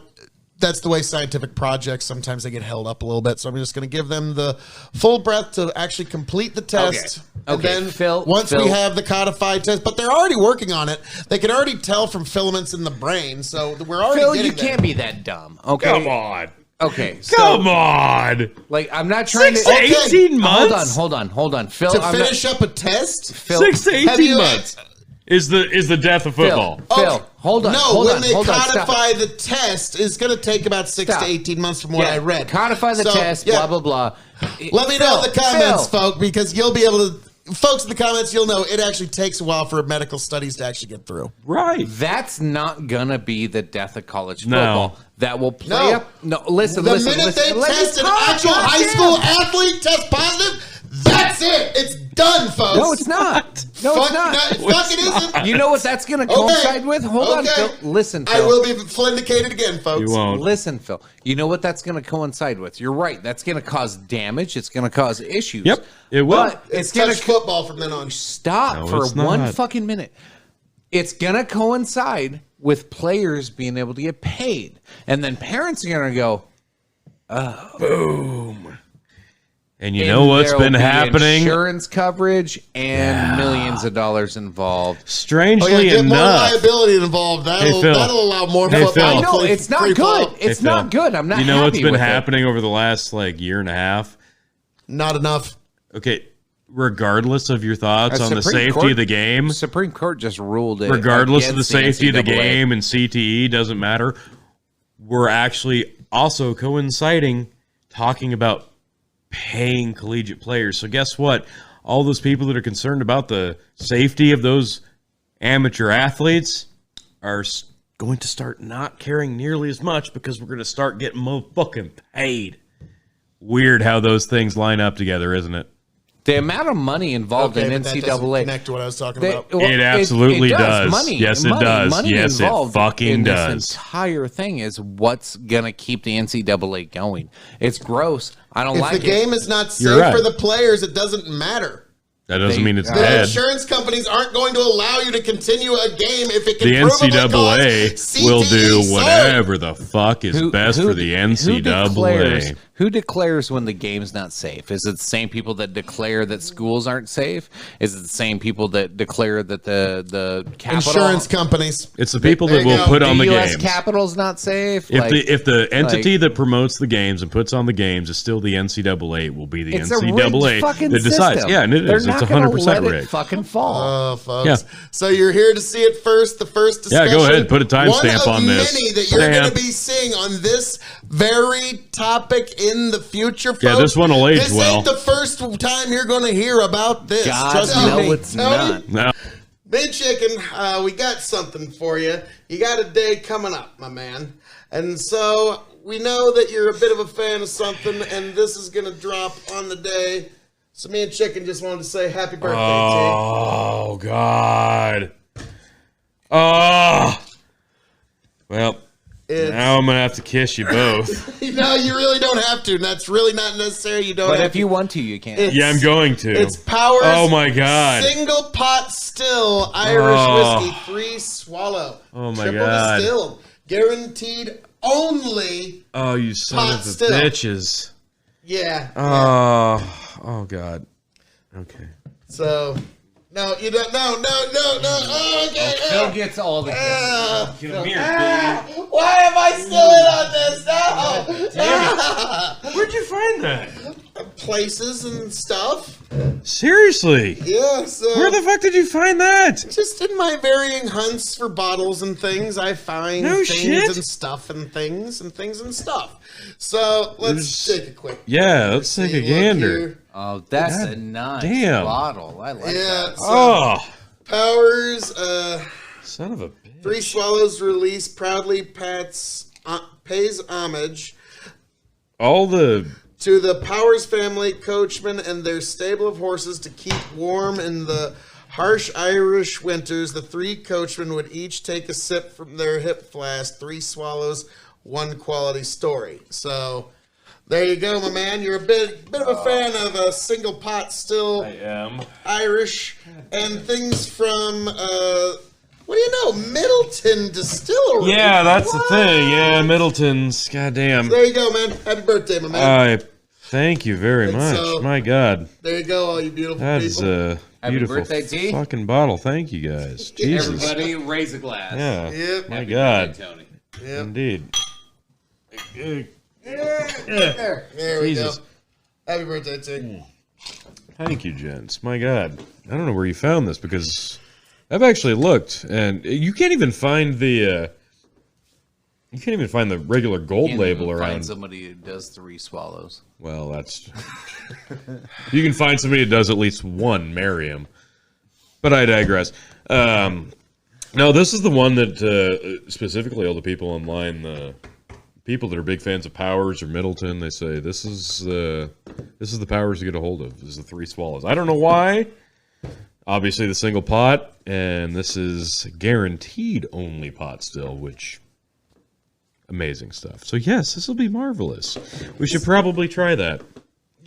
that's the way scientific projects, sometimes they get held up a little bit. So I'm just going to give them the full breath to actually complete the test. Okay. And then once we have the codified test, but they're already working on it. They can already tell from filaments in the brain. So we're already Phil, getting you can't be that dumb. Okay. Come on. Okay. Come on. I'm not trying 6 to 18 months? Hold on. Phil, to finish up a test? Phil, 6 to 18 months is the death of football. Phil, hold on. No, when they codify the test, it's going to take about 6 to 18 months from what I read. Codify the test, blah, blah, blah. Let me know in the comments, folks, because you'll be able to... Folks in the comments, you'll know it actually takes a while for medical studies to actually get through. Right. That's not going to be the death of college football. No. That will play up... No, listen. The minute they test an actual high school athlete test positive, that's it. It's done, folks. No, it's not. No, it's not. Fuck, it isn't. You know what that's going to coincide with? Hold on, Phil. Listen, Phil. I will be vindicated again, folks. You won't. Listen, Phil. You know what that's going to coincide with? You're right. That's going to cause damage. It's going to cause issues. Yep, it will. But it's going to football from then on. Stop for one fucking minute. It's going to coincide with players being able to get paid. And then parents are going to go, oh. Boom. And you know what's There'll been be happening? Insurance coverage and millions of dollars involved. Strangely Oh, yeah, get more enough, liability involved. That'll, Phil. that'll allow more Hey, football. Phil. I know it's not free good. fall. It's Phil, not good. I'm not. You know what's happy been with it. happening over the last year and a half? Not enough. Okay, regardless of your thoughts on the Supreme safety Court- of the game, Supreme Court just ruled it. regardless of the against safety of the NCAA. game and CTE doesn't matter. We're actually also coinciding talking about paying collegiate players. So guess what? All those people that are concerned about the safety of those amateur athletes are going to start not caring nearly as much because we're going to start getting more fucking paid. Weird how those things line up together, isn't it? The amount of money involved Okay, in but that doesn't NCAA. connect to what I was talking They- about. well, It absolutely does. Money, Yes, it money, does. Money Yes, it involved fucking in does. This entire thing is what's gonna keep the NCAA going. It's gross. I don't If like the it. game is not You're safe right. for the players, it doesn't matter. That doesn't They- mean it's The The dead. insurance companies aren't going to allow you to continue a game if it can The provably NCAA cause will do CTE. whatever the fuck is best for the NCAA. Who declares when the game's not safe? Is it the same people that declare that schools aren't safe? Is it the same people that declare that the capital, Insurance companies. It's the people There that you will go. put on the US games. Capitol's not safe? If the entity that promotes the games and puts on the games is still the NCAA, it will be the it's a NCAA rigged fucking that decides. system. Yeah, and it They're is. not It's gonna 100% let it rigged. fucking fall. Oh, folks. Yeah. So you're here to see it first, the first Yeah, discussion. go ahead, put a timestamp One on of this. many that you're Stamp. going to be seeing on this very topic in the future, folks. Yeah, this one will age this well. ain't the first time you're going to hear about this. God, Trust no, me. it's Tony, not. No. Big Chicken, we got something for you. You got a day coming up, my man. And so we know that you're a bit of a fan of something, and this is going to drop on the day. So me and Chicken just wanted to say happy birthday, Oh God. Oh. Well, It's- now I'm gonna have to kiss you both. T. No, you really don't have to. And that's really not necessary. You don't But have if you want to, you can. It's- Yeah, I'm going to. It's Powers. Oh my God. Single pot still Irish Oh. whiskey, 3 swallow. Oh my triple God. distilled, guaranteed only. Oh, you son Pot of a still. bitches. Yeah. Oh God. Okay. So, no, you don't. No. Oh, okay. Phil gets all the Why am I still in on this? No. Where'd you find that? Places and stuff. Seriously? Yeah. So Where the fuck did you find that? just in my varying hunts for bottles and things, I find No things shit. and stuff and things and things and stuff. So let's There's- take a quick. Yeah, let's take a look gander. here. Oh, that's God a nice damn. bottle. I like Yeah. that. So Oh, Powers, son of a bitch. 3 Swallows release proudly pays homage All the to the Powers family, coachmen, and their stable of horses to keep warm in the harsh Irish winters. The 3 coachmen would each take a sip from their hip flask. 3 Swallows, 1 quality story. So there you go, my man. You're a bit of a fan of a single pot still am. Irish and things from what do you know, Middleton Distillery. Yeah, that's What? the thing. Yeah, Middleton's. Goddamn. There you go, man. Happy birthday, my man. Thank you very And much. so- My God, There you go, all you beautiful that is people. a Happy beautiful birthday, T. fucking bottle. Thank you guys. Jesus. Everybody, raise a glass. Yeah. Yep. My Happy God. birthday, Tony. Yep. Indeed. There we Jesus. go. Happy birthday, T. Thank you, gents. My God, I don't know where you found this because I've actually looked, and you can't even find the regular gold Can't label even around. Find somebody who does 3 swallows. Well, that's you can find somebody that does at least one. Marry him. But I digress. No, this is the one that specifically all the people online, the people that are big fans of Powers or Middleton, they say this is the Powers to get a hold of. This is the 3 Swallows. I don't know why. Obviously, the single pot, and this is guaranteed only pot still, which amazing stuff. So yes, this will be marvelous. We should probably try that.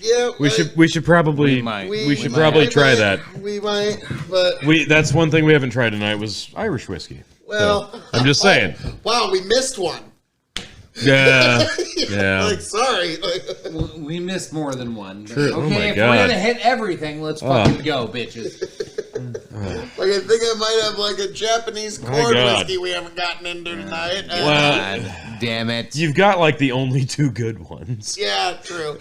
Yeah, We should probably We might. we should probably try that. We might, but That's one thing we haven't tried tonight was Irish whiskey. well, I'm just saying. Wow, we missed one. Yeah. Yeah. Like, sorry. Like, We missed more than one. True. Oh Okay, my if God. we're gonna hit everything, let's fucking go, bitches. like, I think I might have like a Japanese My corn God. whiskey we haven't gotten into tonight. Well, God damn it. you've got like the only two good ones. Yeah, true.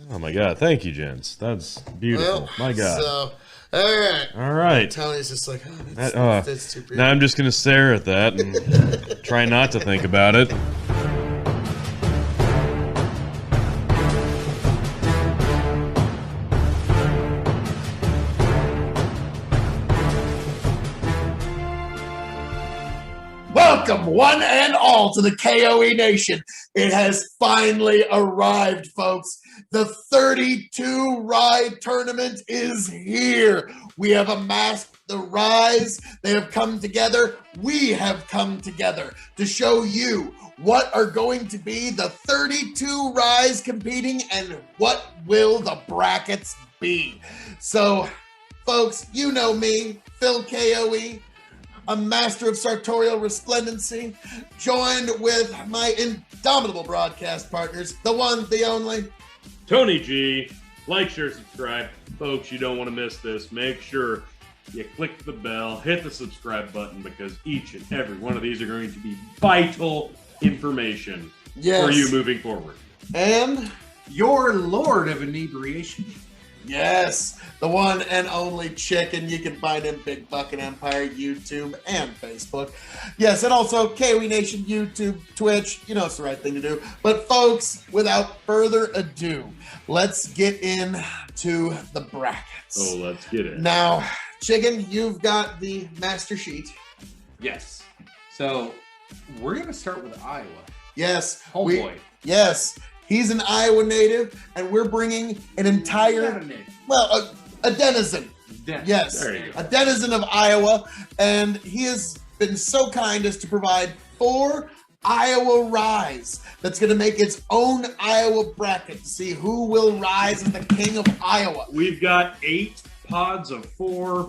Oh my God. Thank you, gents. That's beautiful. Well, My God. So, all right. All right. Tony's just like, oh, that's too pretty. Now I'm just going to stare at that and try not to think about it. Welcome, one and all, to the KOE Nation. It has finally arrived, folks. The 32 Ride Tournament is here. We have amassed the Rise. They have come together. We have come together to show you what are going to be the 32 Rise competing and what will the brackets be. So, folks, you know me, Phil KOE. A master of sartorial resplendency, joined with my indomitable broadcast partners, the one, the only. Tony G, like, share, subscribe. Folks, you don't want to miss this. Make sure you click the bell, hit the subscribe button, because each and every one of these are going to be vital information for you moving forward. And Your Lord of Inebriation. yes, the one and only Chicken. You can find him Big Bucket Empire, YouTube, and Facebook. Yes, and also KOE Nation, YouTube, Twitch. You know it's the right thing to do. But folks, without further ado, let's get into the brackets. Oh, let's get it. Now, Chicken, you've got the master sheet. Yes. So we're gonna start with Iowa. Yes, Homeboy. Yes, he's an Iowa native, and we're bringing an entire, well, a denizen. Yes, There you go. a denizen of Iowa, and he has been so kind as to provide 4 Iowa Rise that's going to make its own Iowa bracket to see who will rise as the king of Iowa. We've got 8 pods of 4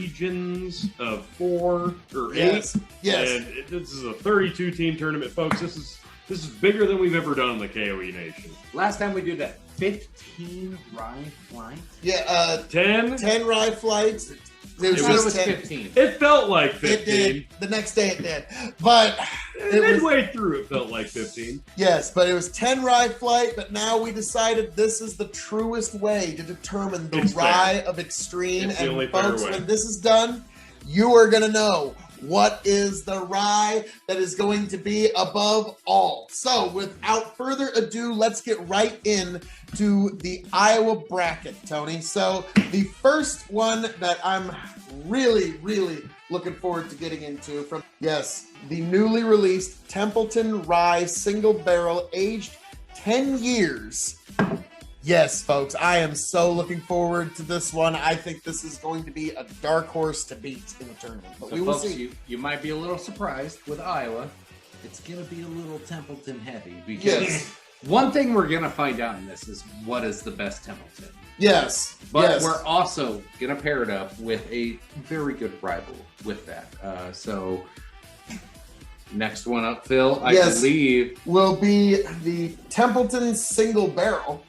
regions of 4 or 8. Yes, yes. And this is a 32 team tournament, folks. This is bigger than we've ever done in the KOE Nation. Last time we did that 15 rye flight. Yeah, 10. 10 Rye flights. It was It just was 10. 15. It felt like It 15. did. The next day it did. But it was, Midway through, it felt like 15. yes, but it was 10 Rye flight, but now we decided this is the truest way to determine the It's Rye of Extreme. It's the And only fair folks, way. when this is done, you are going to know what is the Rye that is going to be above all. So without further ado, let's get right in to the Iowa bracket, Tony. So the first one that I'm really, really looking forward to getting into from, yes, the newly released Templeton Rye single barrel aged 10 years. Yes, folks, I am so looking forward to this one. I think this is going to be a dark horse to beat in the tournament, but So we will folks, see. you might be a little surprised with Iowa. It's going to be a little Templeton heavy because Yes, one thing we're going to find out in this is what is the best Templeton. yes, But yes. we're also going to pair it up with a very good rival with that. So next one up, Phil, I Yes. believe. Will be the Templeton single barrel.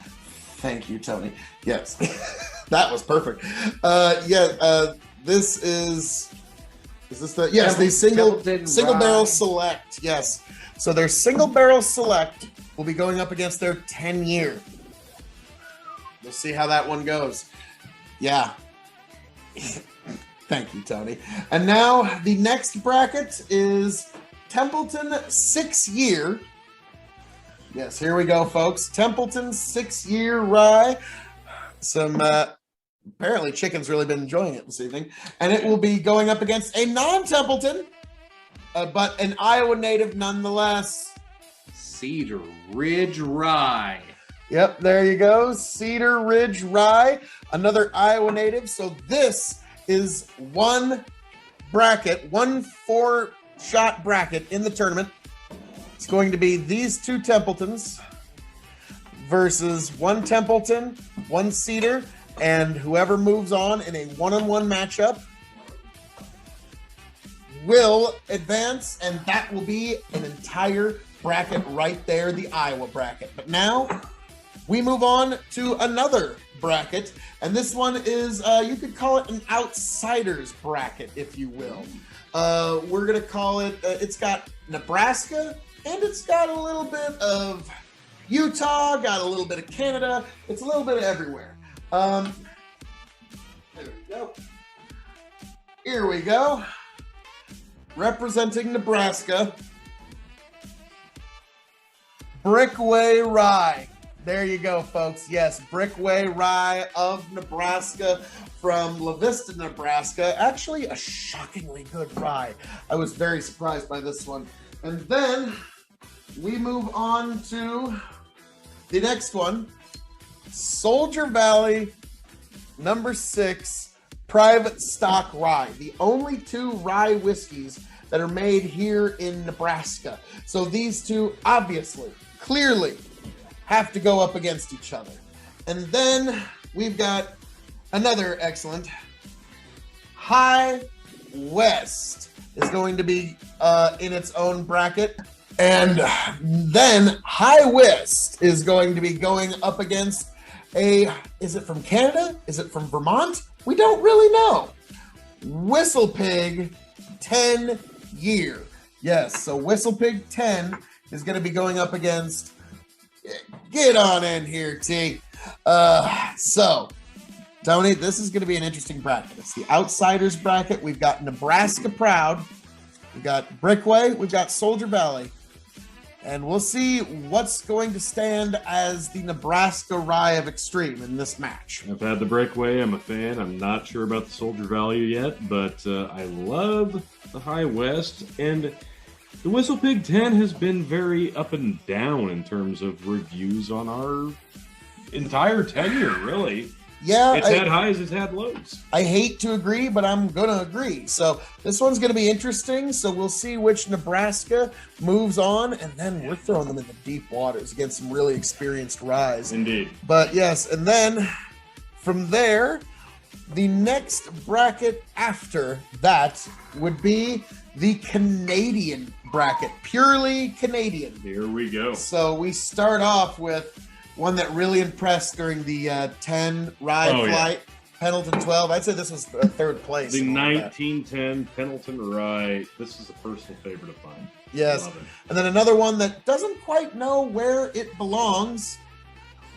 Thank you, Tony. Yes, that was perfect. This is this the, yes, the Templeton single Rye. barrel select. Yes. So their single barrel select will be going up against their 10 year. We'll see how that one goes. Yeah. Thank you, Tony. And now the next bracket is Templeton 6 year. Yes, here we go, folks. Templeton 6 year rye. Some apparently Chicken's really been enjoying it this evening, and it will be going up against a non-Templeton, but an Iowa native nonetheless. Cedar Ridge Rye. Yep, there you go. Cedar Ridge Rye, another Iowa native. So this is one bracket, one 4-shot bracket in the tournament. It's going to be these 2 Templetons versus 1 Templeton, 1 Cedar, and whoever moves on in a 1-on-1 matchup will advance, and that will be an entire bracket right there, the Iowa bracket. But now we move on to another bracket, and this one is, you could call it an outsiders bracket, if you will. We're going to call it, it's got Nebraska, and it's got a little bit of Utah, got a little bit of Canada. It's a little bit of everywhere. There we go. Here we go. Representing Nebraska, Brickway Rye. There you go, folks. Yes, Brickway Rye of Nebraska from La Vista, Nebraska. Actually, a shockingly good rye. I was very surprised by this one. And then we move on to the next one. Soldier Valley, number 6, Private Stock Rye. The only 2 rye whiskeys that are made here in Nebraska. So these two, obviously, clearly, have to go up against each other. And then we've got another excellent High West is going to be in its own bracket. And then High West is going to be going up against is it from Canada? Is it from Vermont? We don't really know. Whistle Pig 10 Year. Yes, so Whistle Pig 10 is going to be going up against, get on in here, T. So, Tony, this is going to be an interesting bracket. It's the outsiders bracket. We've got Nebraska Proud. We've got Brickway. We've got Soldier Valley. And we'll see what's going to stand as the Nebraska Rye of Extreme in this match. I've had the Breakaway. I'm a fan. I'm not sure about the Soldier Value yet, but I love the High West. And the Whistle Pig 10 has been very up and down in terms of reviews on our entire tenure, really. Yeah, it's had highs, it's had lows. I hate to agree, but I'm going to agree. So this one's going to be interesting. So we'll see which Nebraska moves on, and then we're throwing them in the deep waters against some really experienced ryes. Indeed. But yes, and then from there, the next bracket after that would be the Canadian bracket, purely Canadian. Here we go. So we start off with one that really impressed during the 10 ride flight, yeah. Pendleton 12. I'd say this was third place. The 1910 Pendleton Rye. This is a personal favorite of mine. Yes. And then another one that doesn't quite know where it belongs.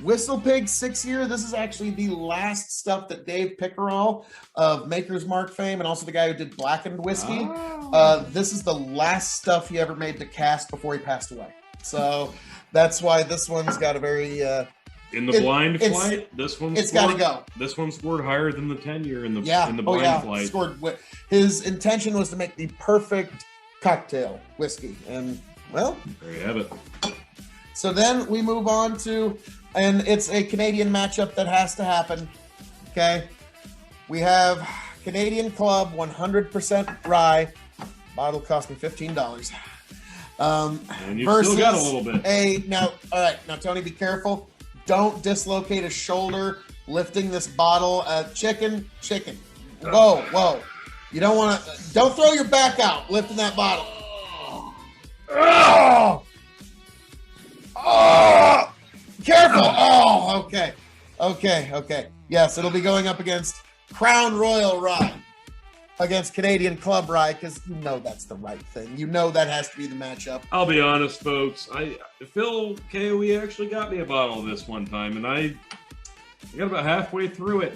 Whistle Pig 6 Year. This is actually the last stuff that Dave Pickerel of Maker's Mark fame, and also the guy who did Blackened Whiskey. This is the last stuff he ever made to cast before he passed away. So that's why this one's got a very in the blind flight. This one's it's got to go. This one scored higher than the 10 year in the blind flight. Scored. His intention was to make the perfect cocktail whiskey, and well, there you have it. So then we move on to, and it's a Canadian matchup that has to happen. Okay, we have Canadian Club 100% rye. Bottle cost me $15. And you still got a little bit. All right, Tony, be careful. Don't dislocate a shoulder lifting this bottle. Chicken. Whoa. You don't want to, don't throw your back out lifting that bottle. Oh! Careful. Oh, okay. Yes, it'll be going up against Crown Royal Rye. Against Canadian Club Rye, because you know that's the right thing. You know that has to be the matchup. I'll be honest, folks. Phil KOE actually got me a bottle of this one time, and I got about halfway through it,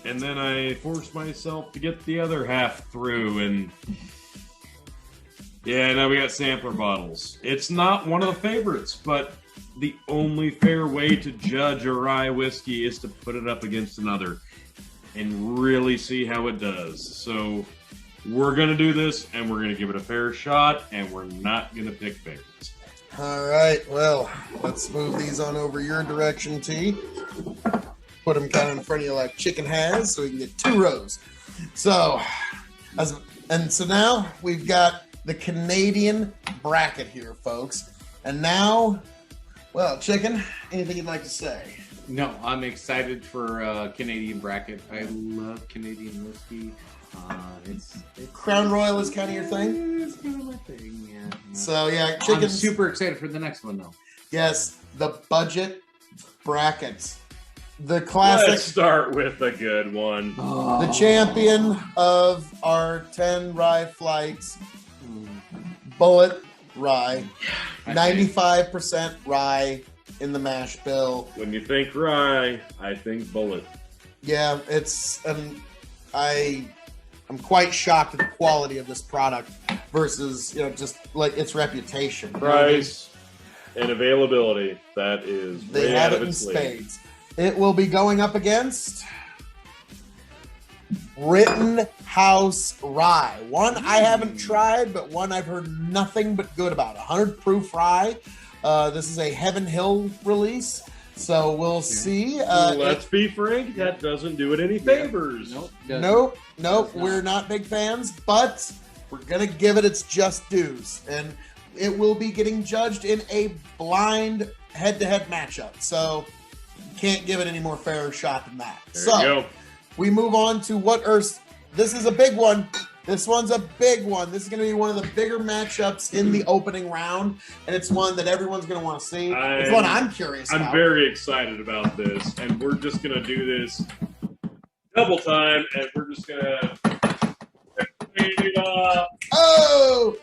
and then I forced myself to get the other half through, and yeah, now we got sampler bottles. It's not one of the favorites, but the only fair way to judge a rye whiskey is to put it up against another and really see how it does. So we're going to do this, and we're going to give it a fair shot, and we're not going to pick favorites. All right, well, let's move these on over your direction, T. Put them kind of in front of you like chicken has, so we can get 2 rows. So, so now we've got the Canadian bracket here, folks. And now, well, Chicken, anything you'd like to say? No, I'm excited for Canadian bracket. I love Canadian whiskey. It's Crown Royal is kind of your thing. It's kind of my thing, yeah. So yeah, I'm chicken. super excited for the next one though. Yes, the budget brackets. The classic. Let's start with the good one. The champion of our 10 rye flights, Bullet Rye. 95% rye in the mash bill. When you think rye, I think bullet. Yeah, it's I'm quite shocked at the quality of this product versus just like its reputation. Price and availability. That is They way have out it of in its league. spades. It will be going up against Rittenhouse Rye. One I haven't tried, but one I've heard nothing but good about. 100 proof rye. This is a Heaven Hill release, so we'll see. Let's be frank, that doesn't do it any favors. Nope, Does not. we're not big fans, but we're gonna give it its just dues, and it will be getting judged in a blind head-to-head matchup. So you can't give it any more fair shot than that. There So you go. we move on to this is a big one. This one's a big one. This is going to be one of the bigger matchups in the opening round, and it's one that everyone's going to want to see. It's one I'm curious I'm about. very excited about this, and we're just gonna do this double time, and we're just gonna Oh!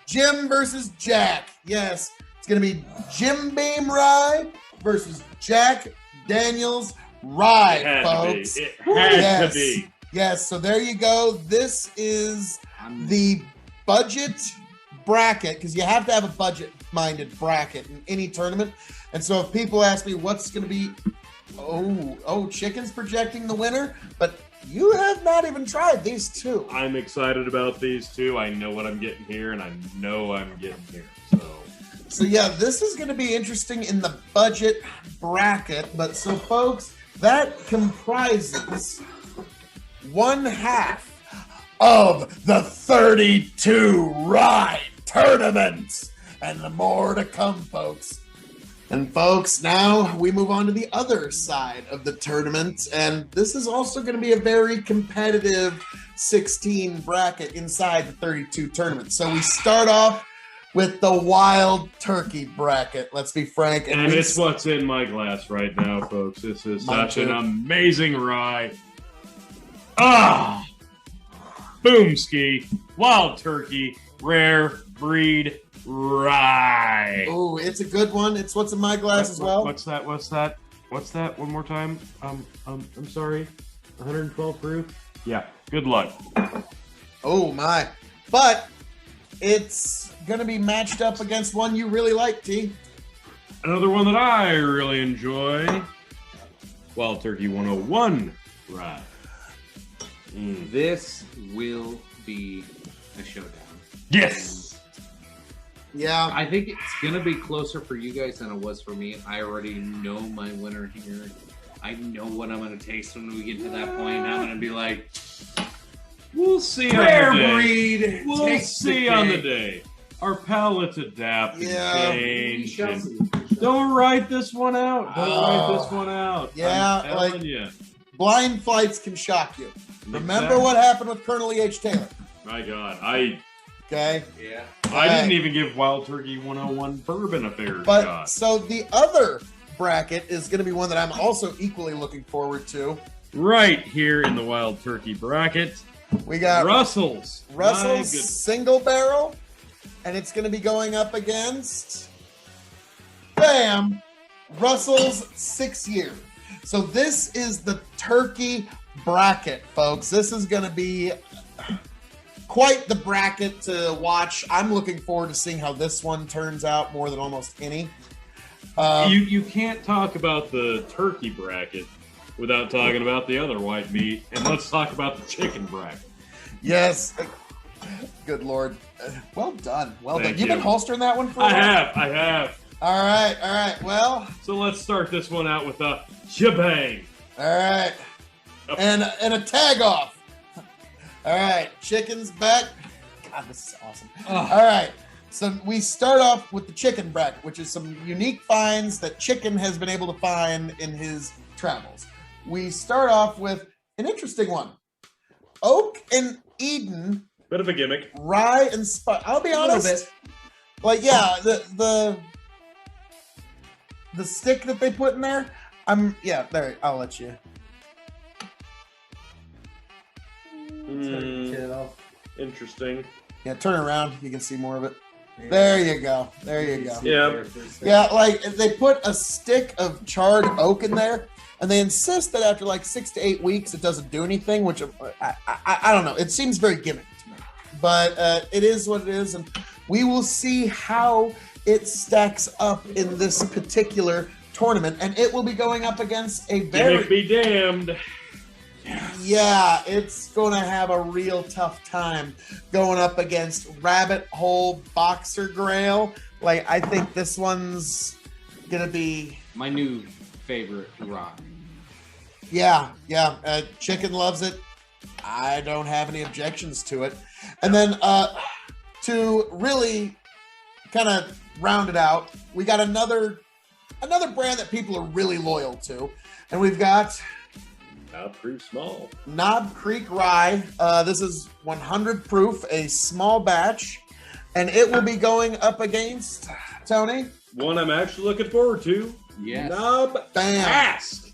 Jim versus Jack. Yes, it's going to be Jim Beam Rye versus Jack Daniels Rye, It had folks. to be. It had Yes. to be. Yes, so there you go. This is the budget bracket, because you have to have a budget-minded bracket in any tournament. And so if people ask me what's going to be, Chicken's projecting the winner, but you have not even tried these two. I'm excited about these two. I know what I'm getting here, and I know I'm getting here. So yeah, this is going to be interesting in the budget bracket. But so folks, that comprises one half of the 32 rye tournament, and the more to come, folks. And folks, now we move on to the other side of the tournament, and this is also going to be a very competitive 16 bracket inside the 32 tournament. So we start off with the Wild Turkey bracket. Let's be frank. And it's what's in my glass right now, folks. This is Mine such an too. amazing rye. Ah! Boom ski. Wild Turkey. Rare breed rye. Oh, it's a good one. It's what's in my glass as well. What's that? What's that? What's that? One more time. I'm sorry. 112 proof? Yeah. Good luck. Oh my. But it's going to be matched up against one you really like, T. Another one that I really enjoy. Wild Turkey 101 rye. This will be a showdown. Yes. Yeah. I think it's gonna be closer for you guys than it was for me. I already know my winner here. I know what I'm gonna taste when we get to that point. I'm gonna be like, We'll see rare on the day. breed. We'll takes see the on the cake. day. Our palates adapt and Yeah. change. We shall and see. Don't write this one out. Don't Oh. write this one out. Yeah, I'm telling like- you. Blind flights can shock you. Remember Exactly. what happened with Colonel E.H. Taylor. My God, I Okay. Yeah. didn't even give Wild Turkey 101 bourbon a fair But shot. so the other bracket is going to be one that I'm also equally looking forward to. Right here in the Wild Turkey bracket, We got Russell's. My Russell's goodness. single barrel, and it's going to be going up against, bam, Russell's 6 year. So this is the turkey bracket, folks. This is going to be quite the bracket to watch. I'm looking forward to seeing how this one turns out more than almost any. You can't talk about the turkey bracket without talking about the other white meat, and let's talk about the chicken bracket. Yes. Good Lord. Well done. Well Thank done. You've you. been holstering that one for a I while? have. All right. All right. Well, So let's start this one out with a shebang. all right. And a tag off. All right. Chicken's back. God, this is awesome. All right. So we start off with the chicken bracket, which is some unique finds that Chicken has been able to find in his travels. We start off with an interesting one. Oak and Eden, Bit of a gimmick. Rye and Spice. I'll be honest. Like, yeah, the stick that they put in there. There. I'll let you. Interesting. Yeah, turn around. You can see more of it. There you go. There you go. Yeah. Yeah, like they put a stick of charred oak in there, and they insist that after like 6 to 8 weeks it doesn't do anything, which I don't know. It seems very gimmicky to me, but it is what it is, and we will see how it stacks up in this particular tournament, and it will be going up against a very Gimmick be damned. yeah, it's going to have a real tough time going up against Rabbit Hole Boxer Grail. Like, I think this one's going to be... My new favorite rock. Yeah. Chicken loves it. I don't have any objections to it. And then to really kind of round it out, we got another brand that people are really loyal to. And we've got... Knob Creek Small. Knob Creek Rye. This is 100 proof, a small batch, and it will be going up against Tony. One I'm actually looking forward to. Yes. Knob Bam. Cask.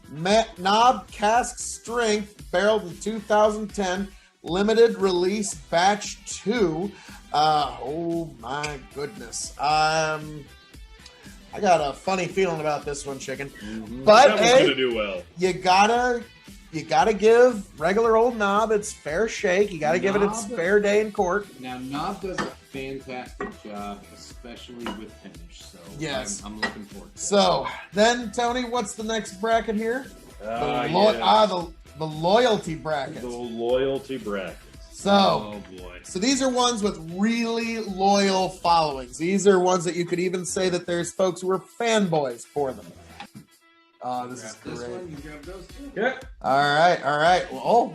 Knob Cask Strength, barreled in 2010, limited release batch 2. Oh my goodness. I got a funny feeling about this one, Chicken. But That one's hey, gonna do well. you gotta give regular old Knob its fair shake. You gotta give it its Knob? fair day in court. Now, Knob does a fantastic job, especially with finish. So Yes. I'm looking forward to it. So then, Tony, what's the next bracket here? Yes. The loyalty bracket. The loyalty bracket. So, Oh boy. so these are ones with really loyal followings. These are ones that you could even say that there's folks who are fanboys for them. Oh, this is Grab this great. one, you grab those two. Yeah. All right. Well,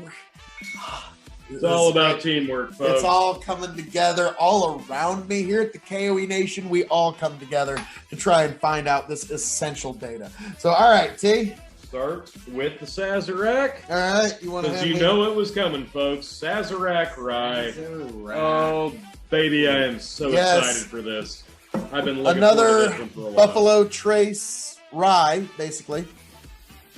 It's all about teamwork, folks. It's all coming together all around me here at the KOE Nation. We all come together to try and find out this essential data. So, all right, T. Start with the Sazerac. All right, you want to Because have you me? know it was coming, folks. Sazerac Rye. Oh, baby, I am so Yes. excited for this. I've been looking Another forward to this one for a while. Buffalo Trace Rye, basically.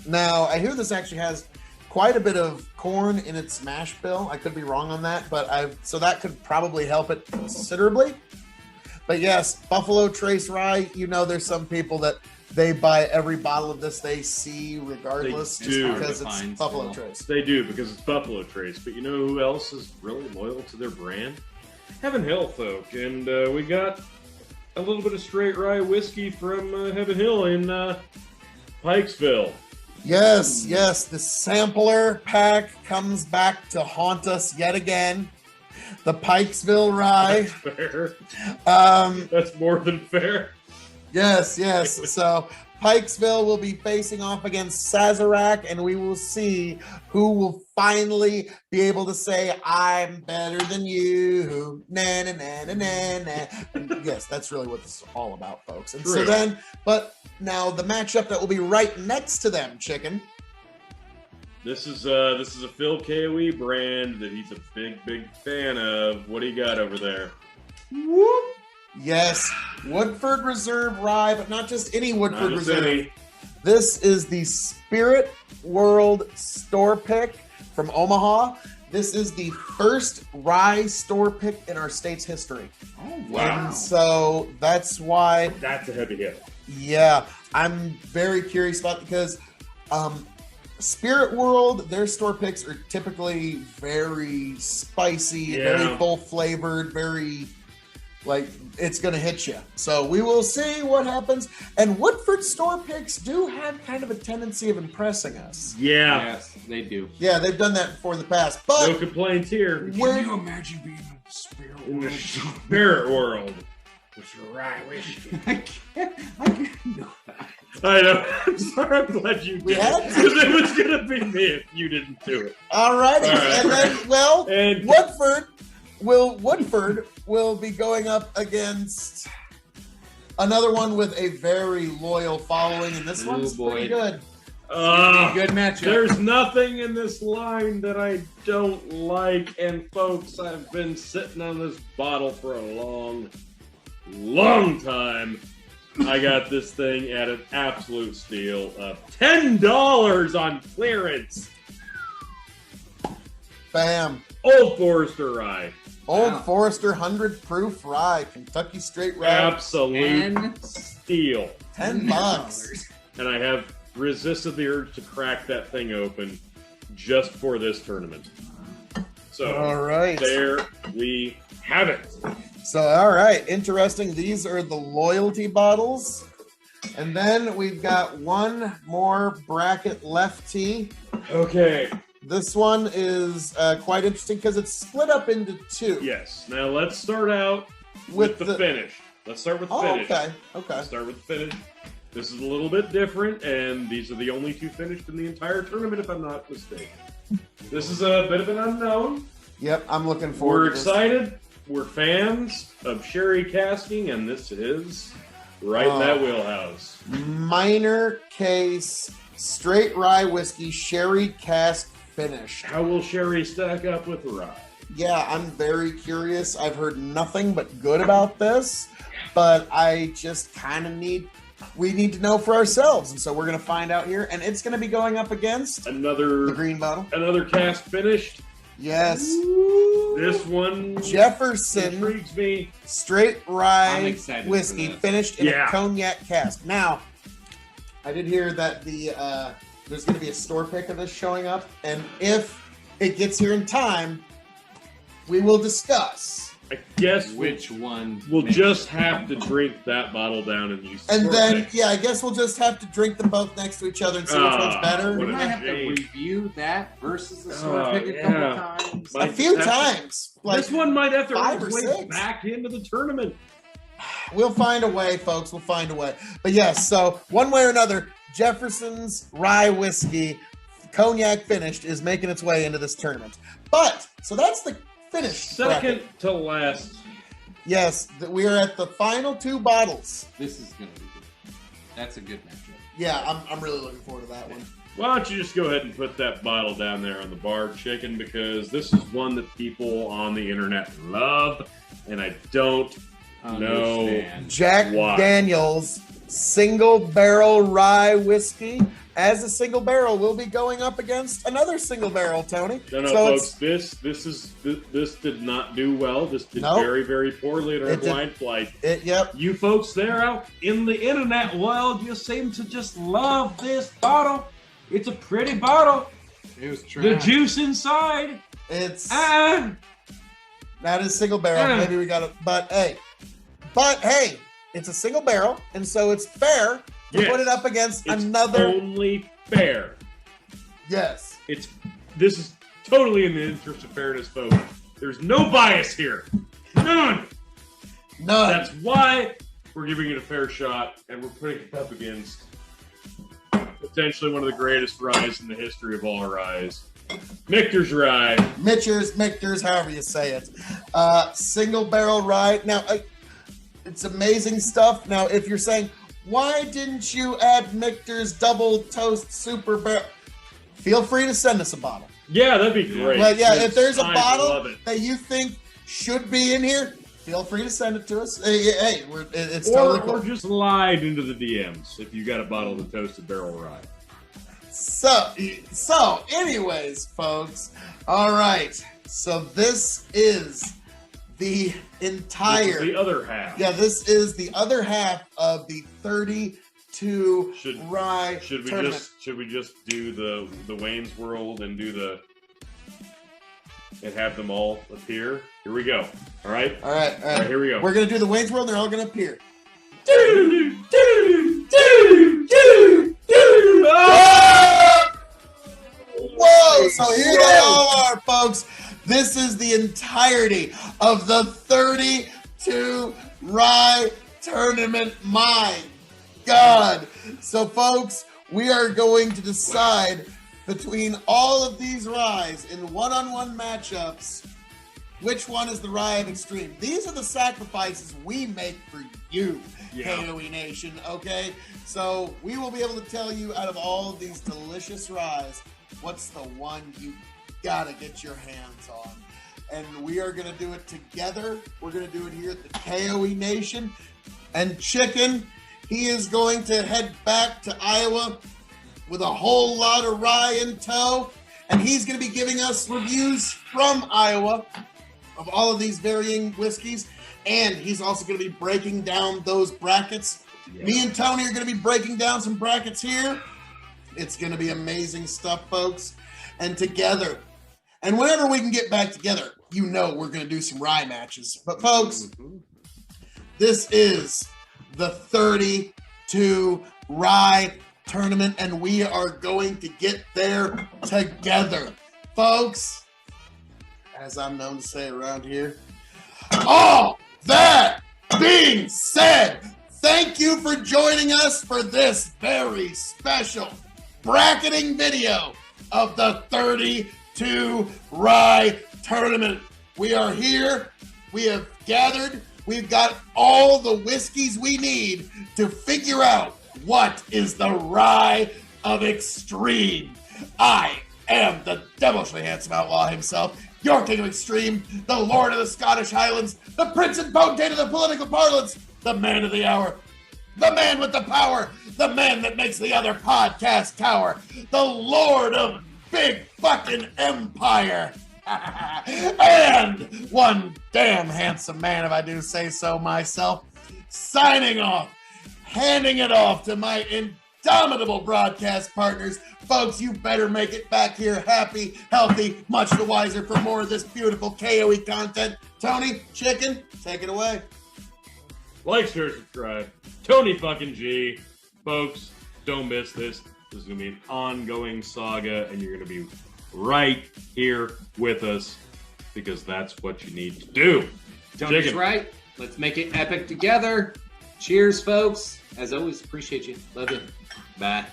Now, I hear this actually has quite a bit of corn in its mash bill. I could be wrong on that, but so that could probably help it considerably. But yes, Buffalo Trace Rye, you know there's some people that they buy every bottle of this they see regardless They just do. because Hard to it's find Buffalo still. Trace. They do, because it's Buffalo Trace. But you know who else is really loyal to their brand? Heaven Hill folk. And we got a little bit of straight rye whiskey from Heaven Hill in Pikesville. Yes, the sampler pack comes back to haunt us yet again. The Pikesville Rye. Fair. Um, That's more than fair. Yes. So Pikesville will be facing off against Sazerac, and we will see who will finally be able to say, I'm better than you. Na, na, na, na, na, na. And yes, that's really what this is all about, folks. And so True. then, but now the matchup that will be right next to them, Chicken. This is a Phil KOE brand that he's a big fan of. What do you got over there? Whoop. Yes, Woodford Reserve Rye, but not just any Woodford Not just Reserve. any. This is the Spirit World Store Pick from Omaha. This is the first rye store pick in our state's history. Oh, Wow. And so that's why, That's a heavy hit. yeah, I'm very curious about it because Spirit World, their store picks are typically very spicy, Yeah. very full flavored, very like it's gonna hit you. So we will see what happens. And Woodford store picks do have kind of a tendency of impressing us. Yeah. Yes, they do. Yeah, they've done that before in the past. But No complaints here. we're imagine being in the spirit In the spirit world. With your rye whiskey. I can't know that. I know. I'm sorry. I'm glad you We did. had to. Because it was gonna be me if you didn't do it. all right. All right. And then well, And Woodford will be going up against another one with a very loyal following, and this Oh, one's boy. pretty good. Good matchup. There's nothing in this line that I don't like, and folks, I've been sitting on this bottle for a long time. I got this thing at an absolute steal of $10 on clearance. Bam. Old Forester Rye. Old Forester 100 proof rye, Kentucky straight rye. Absolute And- steal. $10. And I have resisted the urge to crack that thing open just for this tournament. So, All right. there we have it. So, all right, interesting. These are the loyalty bottles. And then we've got one more bracket lefty. Okay. This one is quite interesting because it's split up into two. Yes. Now let's start out with the finish. Let's start with the finish. Okay. Okay. Let's start with the finish. This is a little bit different, and these are the only two finished in the entire tournament, if I'm not mistaken. This is a bit of an unknown. Yep, I'm looking forward We're to this. excited. We're fans of sherry casking, and this is right in that wheelhouse. Minor case straight rye whiskey sherry cask finish. How will sherry stack up with rye? Yeah, I'm very curious. I've heard nothing but good about this, but I just kind of we need to know for ourselves, and so we're going to find out here, and it's going to be going up against the Another green bottle. cast finished. Yes, This one Jefferson intrigues me. straight I'm rye excited whiskey for this. finished in Yeah. a cognac cask. Now, I did hear that there's going to be a store pick of this showing up, and if it gets here in time, we will discuss. I guess Which one? we'll makes- just have to drink that bottle down and use. And store then, pick. yeah, I guess we'll just have to drink them both next to each other and see which one's better. what We a might have to shame. review that versus the store Oh, pick a yeah. couple times. A Might few have to- times. Like, this one might have to 5 work or its way 6. back into the tournament. we'll find a way, folks. We'll find a way. But yes, so one way or another, Jefferson's rye whiskey, cognac finished, is making its way into this tournament. But, so that's the finished Second bracket. to last. Yes, we are at the final 2 bottles. This is gonna be good. That's a good matchup. Yeah, I'm really looking forward to that one. Why don't you just go ahead and put that bottle down there on the bar, chicken, because this is one that people on the internet love, and I don't know. Understand. Jack Why? Daniels single barrel rye whiskey. As a single barrel, will be going up against another single barrel, Tony. No, So folks. This did not do well. This did Nope. very, very poorly in our It did- blind flight. Yep. You folks there out in the internet world, you seem to just love this bottle. It's a pretty bottle. It was trash. The juice inside. It's Ah, that is single barrel. Yeah. Maybe we got it, but hey, it's a single barrel, and so it's fair to Yes. put it up against it's another. only fair. Yes. This is totally in the interest of fairness, folks. There's no bias here. None. None. That's why we're giving it a fair shot, and we're putting it up against potentially one of the greatest ryes in the history of all ryes. Michter's Rye. Michter's, however you say it. Single barrel rye. Now, it's amazing stuff. Now, if you're saying, why didn't you add Michter's double toast super barrel? Feel free to send us a bottle. Yeah, that'd be great. But yeah, if there's a I bottle love it. that you think should be in here, feel free to send it to us. Hey, it's Or, totally or cool. just slide into the DMs if you got a bottle of toasted barrel rye. So, anyways, folks. All right. So this is the entire. This is the other half. Yeah, this is the other half of the 32 rye tournament. Should we just do the Wayne's World and do and have them all appear? Here we go. All right. All right. Here we go. We're gonna do the Wayne's World. And they're all gonna appear. Whoa! So here they all are, folks. This is the entirety of the 32 rye tournament. My God! So, folks, we are going to decide between all of these ryes in one-on-one matchups which one is the Rye of Extreme. These are the sacrifices we make for you, KOE Nation, okay? So we will be able to tell you out of all of these delicious ryes, what's the one you gotta get your hands on. And we are gonna do it together. We're gonna do it here at the KOE Nation. And Chicken, he is going to head back to Iowa with a whole lot of rye in tow. And he's gonna be giving us reviews from Iowa of all of these varying whiskeys. And he's also gonna be breaking down those brackets. Yeah. Me and Tony are gonna be breaking down some brackets here. It's gonna be amazing stuff, folks. And together, and whenever we can get back together, you know we're going to do some rye matches. But folks, this is the 32 Rye Tournament, and we are going to get there together. Folks, as I'm known to say around here, all that being said, thank you for joining us for this very special bracketing video of the 32 Rye Tournament. We are here. We have gathered. We've got all the whiskeys we need to figure out what is the Rye of Extreme. I am the devilishly handsome outlaw himself, your king of extreme, the lord of the Scottish Highlands, the prince and potentate of the political parlance, the man of the hour, the man with the power, the man that makes the other podcast cower, the lord of big fucking empire. And one damn handsome man, if I do say so myself, signing off, handing it off to my indomitable broadcast partners. Folks, you better make it back here happy, healthy, much the wiser for more of this beautiful KOE content. Tony, Chicken, take it away. Like, share, subscribe. Tony fucking G. Folks, don't miss this. This is going to be an ongoing saga, and you're going to be right here with us because that's what you need to do. Tony's Chicken. right. Let's make it epic together. Cheers, folks. As always, appreciate you. Love you. Bye.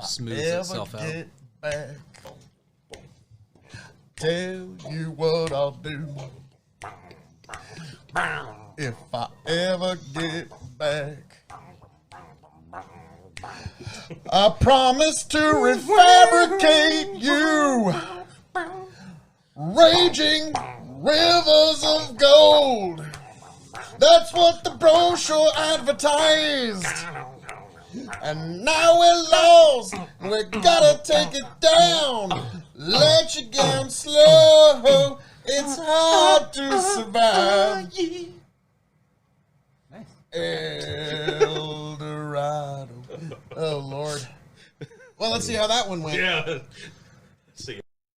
Smooths itself out. Get back, tell you what I'll do. If I ever get back, I promise to refabricate you, raging rivers of gold. That's what the brochure advertised. And now we're lost, we gotta take it down. Let you down slow, it's hard to survive. Nice. El Dorado. Oh, Lord. Well, let's see how that one went. Yeah. See.